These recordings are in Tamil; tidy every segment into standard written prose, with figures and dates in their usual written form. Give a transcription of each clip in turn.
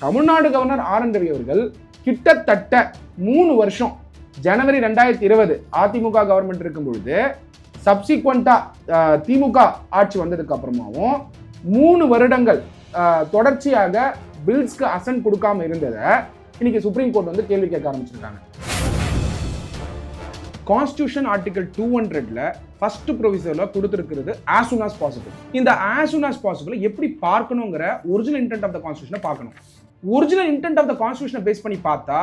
Tamil Nadu governor R N Ravi அவர்கள் கிட்டத்தட்ட 3 வருஷம் ஜனவரி 2020 அதிமுக கவர்மெண்ட் இருக்கும் பொழுது சப்சிக்வெண்டா திமுக ஆட்சி வந்ததுக்கு அப்புறமாவும் 3 வருடங்கள் தொடர்ச்சியாக பில்ஸ்க்கு அசன்ட் கொடுக்காம இருந்ததை இன்னைக்கு சுப்ரீம் கோர்ட் வந்து கேள்வி கேட்க ஆரம்பிச்சிருக்காங்க. கான்ஸ்டிடியூஷன் ஆர்டிகல் 200ல ஃபர்ஸ்ட் ப்ரொவிசர்ல கொடுத்திருக்கிறது as soon as possible. இந்த as soon as possible எப்படி பார்க்கணுங்கிற ஒரிஜினல் இன்டென்ட் ஆஃப் த கான்ஸ்டிடியூஷனை பார்க்கணும். ஒரிஜினல் இன்டென்ட் ஆஃப் த கான்ஸ்டிடியூஷனை பேஸ் பண்ணி பார்த்தா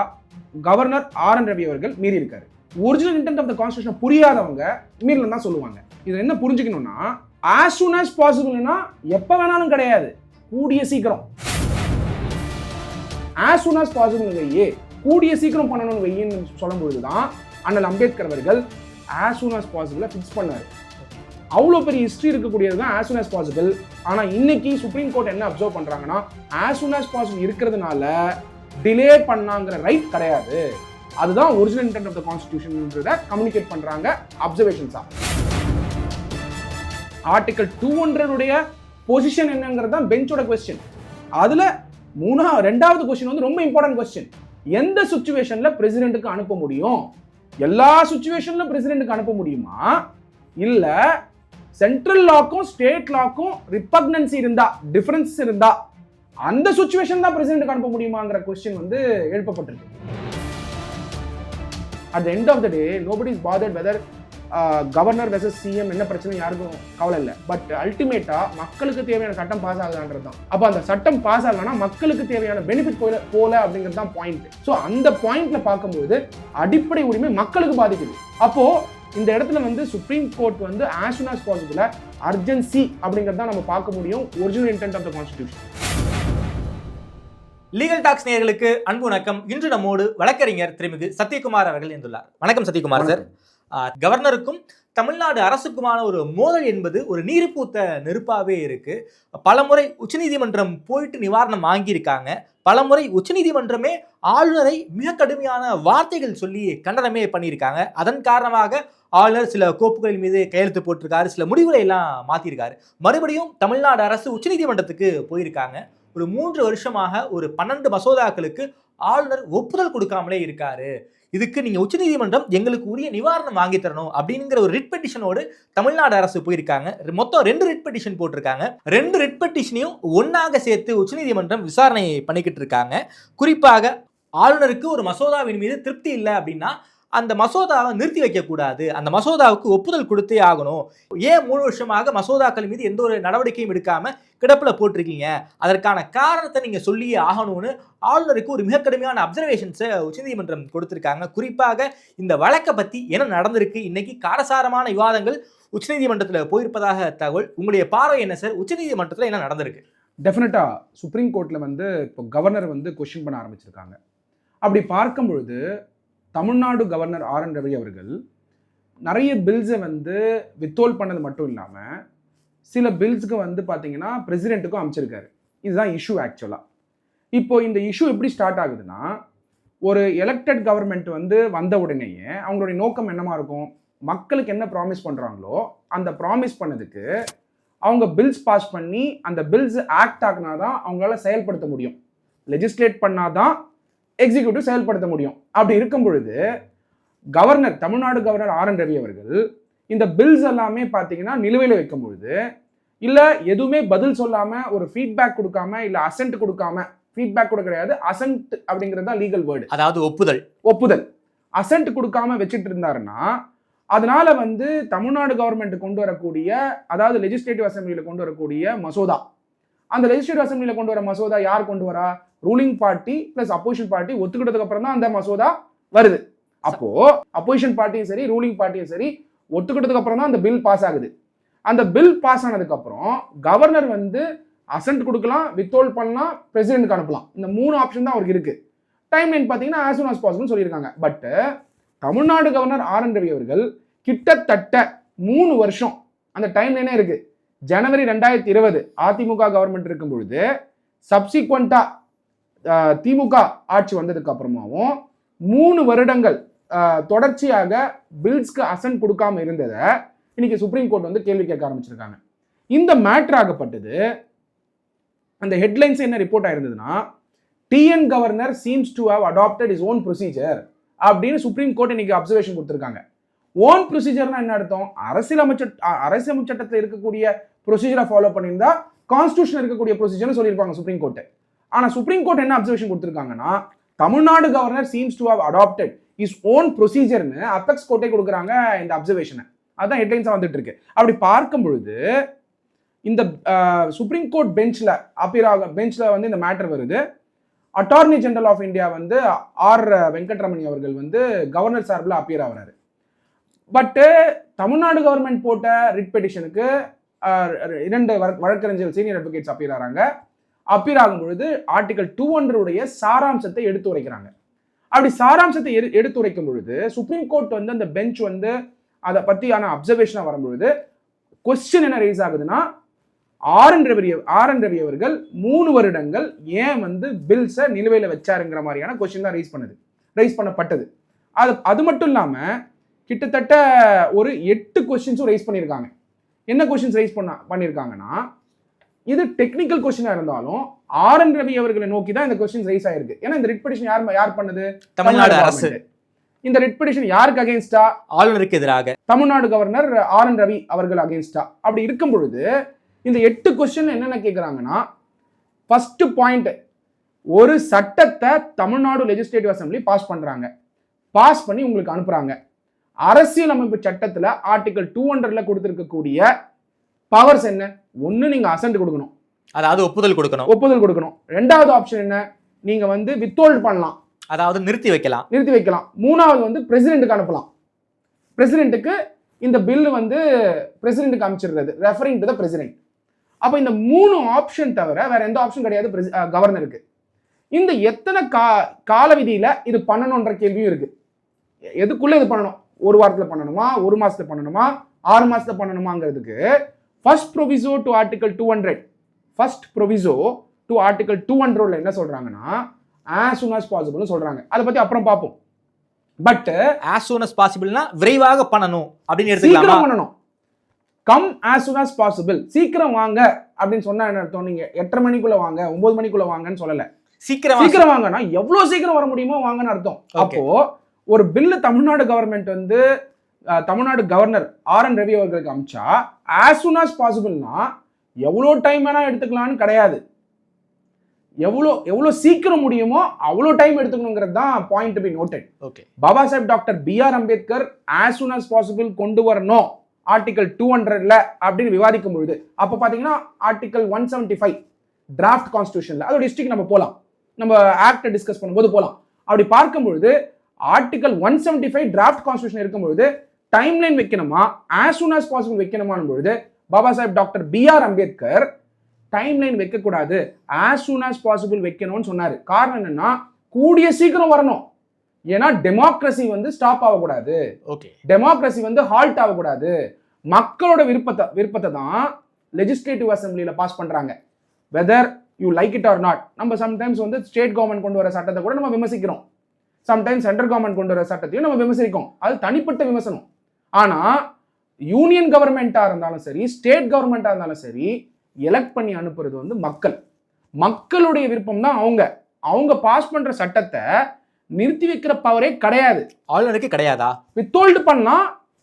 கவர்னர் ஆர் என் ரவி அவர்கள் மீறி இருக்காரு. Original intent of the constitution புரியாதவங்க மீறல தான் சொல்லுவாங்க. இது என்ன புரிஞ்சுக்கணும்னா as soon as possibleனா எப்ப வேணாலும் கிடையாது, கூடிய சீக்கிரம். as soon as possible வையே, கூடிய சீக்கிரம் பண்ணணும்னு வையின்னு சொல்லும்பொழுது தான் அண்ணல் அம்பேத்கர் அவர்கள் as soon as possible fix பண்ணாரு. அவ்வளோ பெரிய ஹிஸ்ட்ரி இருக்கக்கூடியது தான் as soon as possible. ஆனால் இன்னைக்கு சுப்ரீம் கோர்ட் என்ன அப்சர்வ் பண்றாங்கன்னா as soon as possible இருக்கிறதுனால டிலே பண்ணாங்கிற ரைட் கிடையாது. அதுதான் ஒரிஜினல் இன்டென்ட் ஆஃப் த கான்ஸ்டிடியூஷன்ன்றதை கம்யூனிகேட் பண்றாங்க அப்சர்வேஷன்ஸா. ஆர்டிகல் 200 பொசிஷன் என்னங்கிறது தான் பெஞ்சோட கொஸ்டின். அதுல ரெண்டாவது கொஸ்டின் வந்து ரொம்ப இம்பார்ட்டன்ட் கொஸ்டின். எந்த சிச்சுவேஷன்ல பிரசிடென்ட்டுக்கு அனுப்ப முடியும்? எல்லா சிச்சுவேஷன்ல பிரசிடென்ட்டுக்கு அனுப்ப முடியுமா, இல்ல சென்ட்ரல் லாக்கும் ஸ்டேட் லாக்கும் ரிபக்னன்சி இருந்தா, டிஃபரன்ஸ் இருந்தா அந்த சிச்சுவேஷன் தான் பிரசிடென்ட்டுக்கு அனுப்ப முடியுமாங்கிற கொஸ்டின் வந்து எழுப்பப்பட்டிருக்கு. At the end of the day, nobody is bothered whether governor versus CM என்ன பிரச்சனை யாருக்கும் கவலை இல்லை. பட் அல்டிமேட்டா மக்களுக்கு தேவையான சட்டம் பாஸ் ஆகுதான்றது தான். அப்போ அந்த சட்டம் பாஸ் ஆகலன்னா மக்களுக்கு தேவையான பெனிஃபிட் போல அப்படிங்கிறது தான் பாயிண்ட். ஸோ அந்த பாயிண்ட்ல பார்க்கும்போது அடிப்படை உரிமை மக்களுக்கு பாதிக்குது. அப்போ இந்த இடத்துல வந்து சுப்ரீம் கோர்ட் வந்து as soon as possible urgency அப்படிங்கிறது தான் நம்ம பார்க்க முடியும் original intent of the constitution. Legal talks நேயர்களுக்கு அன்பு வணக்கம். இன்று நம்மோடு வழக்கறிஞர் திருமிகு சத்யகுமார் அவர்கள் இருந்துள்ளார். வணக்கம் சத்யகுமார் சார். கவர்னருக்கும் தமிழ்நாடு அரசுக்குமான ஒரு மோதல் என்பது ஒரு நீர் பூத்த நெருப்பாவே இருக்கு. பலமுறை உச்சநீதிமன்றம் போயிட்டு நிவாரணம் வாங்கியிருக்காங்க. பலமுறை உச்சநீதிமன்றமே ஆளுநரை மிக கடுமையான வார்த்தைகள் சொல்லி கண்டனமே பண்ணியிருக்காங்க. அதன் காரணமாக ஆளுநர் சில கோப்புகளின் மீது கையெழுத்து போட்டிருக்காரு, சில முடிவுகளை எல்லாம் மாத்திருக்காரு. மறுபடியும் தமிழ்நாடு அரசு உச்சநீதிமன்றத்துக்கு போயிருக்காங்க. ஒரு 3 வருஷமாக ஒரு 12 மசோதாக்களுக்கு ஆளுநர் ஒப்புதல் கொடுக்காமலே இருக்காரு. இதுக்கு நீங்க உச்சநீதிமன்றம் எங்களுக்கு உரிய நிவாரணம் வாங்கி தரணும் அப்படிங்கிற ஒரு ரிட் பெட்டிஷனோடு தமிழ்நாடு அரசு போயிருக்காங்க. மொத்தம் 2 ரிட் பெட்டிஷன் போட்டிருக்காங்க. 2 ரிட் பெட்டிஷனையும் ஒன்னாக சேர்த்து உச்சநீதிமன்றம் விசாரணை பண்ணிக்கிட்டு இருக்காங்க. குறிப்பாக ஆளுநருக்கு ஒரு மசோதாவின் மீது திருப்தி இல்லை அப்படின்னா அந்த மசோதாவை நிறுத்தி வைக்கக்கூடாது, அந்த மசோதாவுக்கு ஒப்புதல் கொடுத்தே ஆகணும். ஏன் 3 வருஷமாக மசோதாக்கள் மீது எந்த ஒரு நடவடிக்கையும் எடுக்காம கிடப்பில் போட்டிருக்கீங்க, அதற்கான காரணத்தை நீங்க சொல்லியே ஆகணும்னு ஆளுநருக்கு ஒரு மிக கடுமையான அப்சர்வேஷன்ஸை உச்சநீதிமன்றம் கொடுத்திருக்காங்க. குறிப்பாக இந்த வழக்கை பத்தி என்ன நடந்திருக்கு, இன்னைக்கு காரசாரமான விவாதங்கள் உச்சநீதிமன்றத்தில் போயிருப்பதாக தகவல். உங்களுடைய பார்வை என்ன சார்? உச்சநீதிமன்றத்தில் என்ன நடந்திருக்கு? டெஃபினட்டா சுப்ரீம் கோர்ட்ல வந்து இப்போ கவர்னர் வந்து கொஸ்டின் பண்ண ஆரம்பிச்சிருக்காங்க. அப்படி பார்க்கும் பொழுது Tamil Nadu governor R N Ravi அவர்கள் நிறைய பில்ஸை வந்து வித்ஹோல்ட் பண்ணது மட்டும் இல்லாமல் சில பில்ஸுக்கு வந்து பார்த்தீங்கன்னா பிரசிடென்ட்டுக்கும் அமைச்சிருக்காரு. இதுதான் இஷ்யூ ஆக்சுவலாக. இப்போ இந்த இஷ்யூ எப்படி ஸ்டார்ட் ஆகுதுன்னா, ஒரு எலெக்டட் கவர்மெண்ட் வந்து வந்த உடனேயே அவங்களுடைய நோக்கம் என்னமா இருக்கும், மக்களுக்கு என்ன ப்ராமிஸ் பண்ணுறாங்களோ அந்த ப்ராமிஸ் பண்ணதுக்கு அவங்க பில்ஸ் பாஸ் பண்ணி அந்த பில்ஸ் ஆக்ட் ஆகினாதான் அவங்களால செயல்படுத்த முடியும். லெஜிஸ்லேட் பண்ணாதான் எக்ஸிக்யூட்டிவ் செயல்படுத்த முடியும். அப்படி இருக்கும் பொழுது governor, Tamil Nadu governor R N Ravi அவர்கள் இந்த பில்ஸ் எல்லாமே பார்த்தீங்கன்னா நிலுவையில் வைக்கும் பொழுது, இல்லை எதுவுமே பதில் சொல்லாமல் ஒரு ஃபீட்பேக் கொடுக்காம, இல்லை அசென்ட் கொடுக்காம, ஃபீட்பேக் கூட கிடையாது, அசென்ட் அப்படிங்கிறது தான் லீகல் வேர்டு, அதாவது ஒப்புதல் அசென்ட் கொடுக்காம வச்சுட்டு இருந்தாருன்னா அதனால வந்து தமிழ்நாடு கவர்மெண்ட் கொண்டு வரக்கூடிய, அதாவது லெஜிஸ்லேட்டிவ் அசம்பிளியில் கொண்டு வரக்கூடிய மசோதா, அந்த லெஜிஸ்லேட்டிவ் அசம்பிளியில் கொண்டு வர மசோதா யார் கொண்டு வரா? Ruling party plus opposition party ஒத்துக்கிட்டதுக்கு அப்புறம் தான் அந்த மசோதா வருது. அப்போ அப்போசிஷன் பார்ட்டியும் சரி ரூலிங் பார்ட்டியும் சரி ஒத்துக்கிட்டதுக்கு அப்புறம் தான் அந்த பில் பாஸ் ஆகுது. அந்த பில் பாஸ் ஆனதுக்கு அப்புறம் கவர்னர் வந்து அசென்ட் கொடுக்கலாம், வித்ஹோல்ட் பண்ணலாம், பிரசிடென்ட்க்கு அனுப்பலாம். இந்த 3 ஆப்ஷன் தான் அவருக்கு இருக்கு. டைம் லைன் பார்த்தீங்கன்னா as soon as possible சொல்லியிருக்காங்க. But Tamil Nadu governor R N Ravi அவர்கள் கிட்டத்தட்ட 3 வருஷம் அந்த டைம் லைனே இருக்கு. ஜனவரி 2020 அதிமுக கவர்மெண்ட் இருக்கும் பொழுது சப்சிக்வெண்டா திமுக ஆட்சி வந்ததுக்கு அப்புறமாவும் 3 வருடங்கள் தொடர்ச்சியாக பில்ஸ்க்கு அசென்ட் கொடுக்காம இருந்ததை இன்னைக்கு சுப்ரீம் கோர்ட் வந்து கேள்வி கேட்க ஆரம்பிச்சிருக்காங்க. இந்த மேட்டர் ஆகப்பட்டது, அந்த ஹெட்லைன்ஸ் என்ன ரிப்போர்ட் ஆயிருந்ததுன்னா, TN governor seems to have adopted his own procedure அப்படின்னு சுப்ரீம் கோர்ட் இன்னைக்கு அப்சர்வேஷன் கொடுத்துருக்காங்க. ஓன் ப்ரொசீஜர்னா என்ன அர்த்தம்? அரசியலமைப்பு சட்டத்தில் இருக்கக்கூடிய ப்ரொசீஜரை ஃபாலோ பண்ணியிருந்தா கான்ஸ்டியூஷன் இருக்கக்கூடிய ப்ரொசீஜர்னு சொல்லியிருப்பாங்க சுப்ரீம் கோர்ட். ஆனால் சுப்ரீம் கோர்ட் என்ன அப்சர்வேஷன் கொடுத்துருக்காங்கன்னா, Tamil Nadu governor seems to have adopted his own ப்ரொசீஜர்னு அபெக்ஸ் கோர்ட்டே கொடுக்குறாங்க இந்த அப்சர்வேஷனை. அதுதான் ஹெட்லைன்ஸாக வந்துட்டு இருக்கு. அப்படி பார்க்கும் பொழுது இந்த சுப்ரீம் கோர்ட் பெஞ்சில் வந்து இந்த மேட்டர் வருது. அட்டார்னி ஜெனரல் ஆஃப் இந்தியா வந்து ஆர் வெங்கட்ரமணி அவர்கள் வந்து கவர்னர் சார்பில் அப்பியர் ஆகிறாரு. பட்டு தமிழ்நாடு கவர்மெண்ட் போட்ட ரிட் பெட்டிஷனுக்கு 2 வழக்கறிஞர்கள் சீனியர் அட்வொகேட்ஸ் அப்பியர் ஆகிறாங்க. அப்பியர் ஆகும் பொழுது ஆர்டிகல் 200 சாராம்சத்தை எடுத்து உரைக்கிறாங்க. அப்படி சாராம்சத்தை எடுத்து உரைக்கும் பொழுது சுப்ரீம் கோர்ட் வந்து அந்த பெஞ்ச் வந்து அதை பற்றியான அப்சர்வேஷனாக வரும்பொழுது கொஸ்டின் என்ன ரைஸ் ஆகுதுன்னா, ஆர் என் ரவி அவர்கள் 3 வருடங்கள் ஏன் வந்து பில்ஸை நிலுவையில் வச்சாருங்கிற மாதிரியான கொஸ்டின் தான் ரைஸ் பண்ணப்பட்டது. அது மட்டும் இல்லாமல் கிட்டத்தட்ட ஒரு 8 கொஸ்டின்ஸும் ரைஸ் பண்ணியிருக்காங்க. என்ன கொஸ்டின்ஸ் ரைஸ் பண்ணியிருக்காங்கன்னா, இது டெக்னிக்கல் கொஸ்டினாக இருந்தாலும் ஆர் என் ரவி அவர்களை நோக்கி தான் இந்த கொஸ்டின் ரைஸ் ஆயிருக்கு. ஏன்னா இந்த ரிட் பெட்டிஷன் யார் பண்ணது? தமிழ்நாடு அரசு. இந்த ரிட் பெட்டிஷன் யாருக்கு அகைன்ஸ்டா? ஆளுநருக்கு எதிராக. Tamil Nadu governor R N Ravi அவர்கள் அகைன்ஸ்டா. அப்படி இருக்கும் பொழுது இந்த 8 கொஸ்டின் என்னென்ன கேட்குறாங்கன்னா, ஃபர்ஸ்ட் பாயிண்ட், ஒரு சட்டத்தை தமிழ்நாடு லெஜிஸ்லேட்டிவ் அசம்பிளி பாஸ் பண்ணி உங்களுக்கு அனுப்புறாங்க. அரசியலமைப்பு சட்டத்தில் ஆர்டிகல் 200 கொடுத்திருக்கக்கூடிய பவர்ஸ் என்ன? ஒன்று, நீங்க அசென்ட் கொடுக்கணும், அதாவது ஒப்புதல் கொடுக்கணும். ரெண்டாவது ஆப்ஷன் என்ன? நீங்க வந்து வித்ஹோல்ட் பண்ணலாம், அதாவது நிறுத்தி வைக்கலாம். மூணாவது வந்து பிரசிடென்ட்டுக்கு அனுப்பலாம். பிரசிடென்ட்டுக்கு இந்த பில் வந்து பிரசிடென்ட்டுக்கு அனுப்பிச்சிடுறது, ரெஃபரிங் டு த பிரசிடென்ட். அப்போ இந்த 3 ஆப்ஷன் தவிர வேற எந்த ஆப்ஷன் கிடையாது கவர்னருக்கு. இந்த எத்தனை கால விதியில இது பண்ணணும்ன்ற கேள்வியும் இருக்கு. எதுக்குள்ள இது பண்ணணும்? 1 வாரத்தில் பண்ணணுமா, 1 மாசத்துல பண்ணணுமா, 6 மாசத்துல பண்ணணுமாங்கிறதுக்கு ஃபர்ஸ்ட் ப்ரொவிசோ டு ஆர்டிகல் 200 என்ன சொல்றாங்கன்னா, as soon as possible சொல்றாங்க. அதை பத்தி அப்புறம் பார்ப்போம். But as soon as possible விரைவாக பண்ணணும் அப்படின்னு எடுத்துக்கலாமா? சீக்கிரம் பண்ணணும். Come as soon as possible, சீக்கிரம் வாங்க அப்படின்னு சொன்னா என்ன அர்த்தம்? நீங்க 8:30 மணிக்குள்ள வாங்க, 9 மணிக்குள்ள வாங்கன்னு சொல்லல. சீக்கிரம் வாங்கன்னா எவ்வளவு சீக்கிரம் வர முடியுமோ வாங்கன்னு அர்த்தம். அப்போ ஒரு பில்லு தமிழ்நாடு கவர்மெண்ட் வந்து Tamil Nadu governor R N Ravi அவர்களுக்கு அமிச்சா as soon as possibleனா எவ்வளோ டைம் வேணா எடுத்துக்கலாம்னு கிடையாது. எவ்வளோ சீக்கிரம் முடியுமோ அவ்வளோ டைம் எடுத்துக்கணுங்கிறது தான் point to be noted. Okay, Baba Saheb doctor B.R. Ambedkar as soon as possible கொண்டு வரணும் ஆர்டிகல் 200 அப்படின்னு விவாதிக்கும் பொழுது, அப்போ பார்த்தீங்கன்னா ஆர்டிகல் 175 டிராஃப்ட் கான்ஸ்டியூஷன்ல அதோட ஹிஸ்டரிக்கு நம்ம போகலாம், நம்ம ஆக்டை டிஸ்கஸ் பண்ணும்போது போகலாம். அப்படி பார்க்கும் பொழுது ஆர்டிகல் 175 டிராஃப்ட் கான்ஸ்டியூஷன் இருக்கும்பொழுது டைம்லைன் வைக்கணுமா, as soon as possible வைக்கணுமான் பொழுது Baba Saheb doctor B.R. Ambedkar timeline வைக்கக்கூடாது, as soon as possible வைக்கணும்னு சொன்னாரு. காரணம் என்னன்னா, கூடிய சீக்கிரம் வரணும். ஏன்னா டெமோக்ரஸி வந்து ஸ்டாப் ஆகக்கூடாது, டெமோக்ரஸி வந்து ஹால்ட் ஆகக்கூடாது. மக்களோட விருப்பத்தை தான் லெஜிஸ்லேட்டிவ் அசம்பிளியில் பாஸ் பண்றாங்க, whether you like it or not. நம்ம சம்டைம்ஸ் வந்து ஸ்டேட் கவர்மெண்ட் கொண்டு வர சட்டத்தை கூட நம்ம விமர்சிக்கிறோம், சம்டைம்ஸ் சென்ட்ரல் கவர்மெண்ட் கொண்டு வர சட்டத்தையும் நம்ம விமர்சிக்கிறோம். அது தனிப்பட்ட விமர்சனம். ஆனா யூனியன் கவர்மெண்டா இருந்தாலும் சரி, ஸ்டேட் கவர்மெண்டா இருந்தாலும் சரி, எலெக்ட் பண்ணி அனுப்புறது வந்து மக்களுடைய விருப்பம் தான். அவங்க பாஸ் பண்ற சட்டத்தை நிறுத்தி வைக்கிற பவரே கிடையாது, ஆளுநருக்கு கிடையாதா?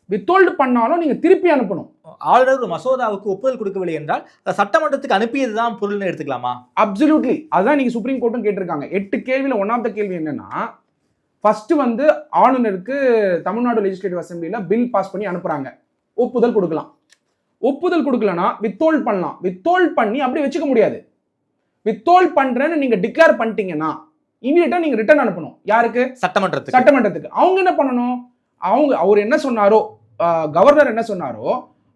வித்ஹோல்டு பண்ணாலும் நீங்க திருப்பி அனுப்பணும். ஆளுநர் ஒரு மசோதாவுக்கு ஒப்புதல் கொடுக்கவில்லை என்றால் சட்டமன்றத்துக்கு அனுப்பியதுதான் பொருள்னு எடுத்துக்கலாமா? அப்சல்யூட்லி. அதுதான் நீங்க சுப்ரீம் கோர்ட்டும் கேட்டிருக்காங்க. 8 கேள்வியில 1 கேள்வி என்னன்னா, ஃபர்ஸ்ட் வந்து ஆளுநருக்கு தமிழ்நாடு லெஜிஸ்லேட்டிவ் அசம்பிளியில் பில் பாஸ் பண்ணி அனுப்புறாங்க, ஒப்புதல் கொடுக்கலாம். ஒப்புதல் கொடுக்கலனா வித்ஹோல்ட் பண்ணலாம். வித்ஹோல்ட் பண்ணி அப்படி வச்சுக்க முடியாது. வித்ஹோல்ட் பண்றேன்னு நீங்க டிக்ளேர் பண்ணிட்டீங்கன்னா இமீடியட்டா நீங்க ரிட்டர்ன் அனுப்பணும். யாருக்கு? சட்டமன்றத்துக்கு. அவங்க என்ன பண்ணணும்? அவர் என்ன சொன்னாரோ, கவர்னர் என்ன சொன்னாரோ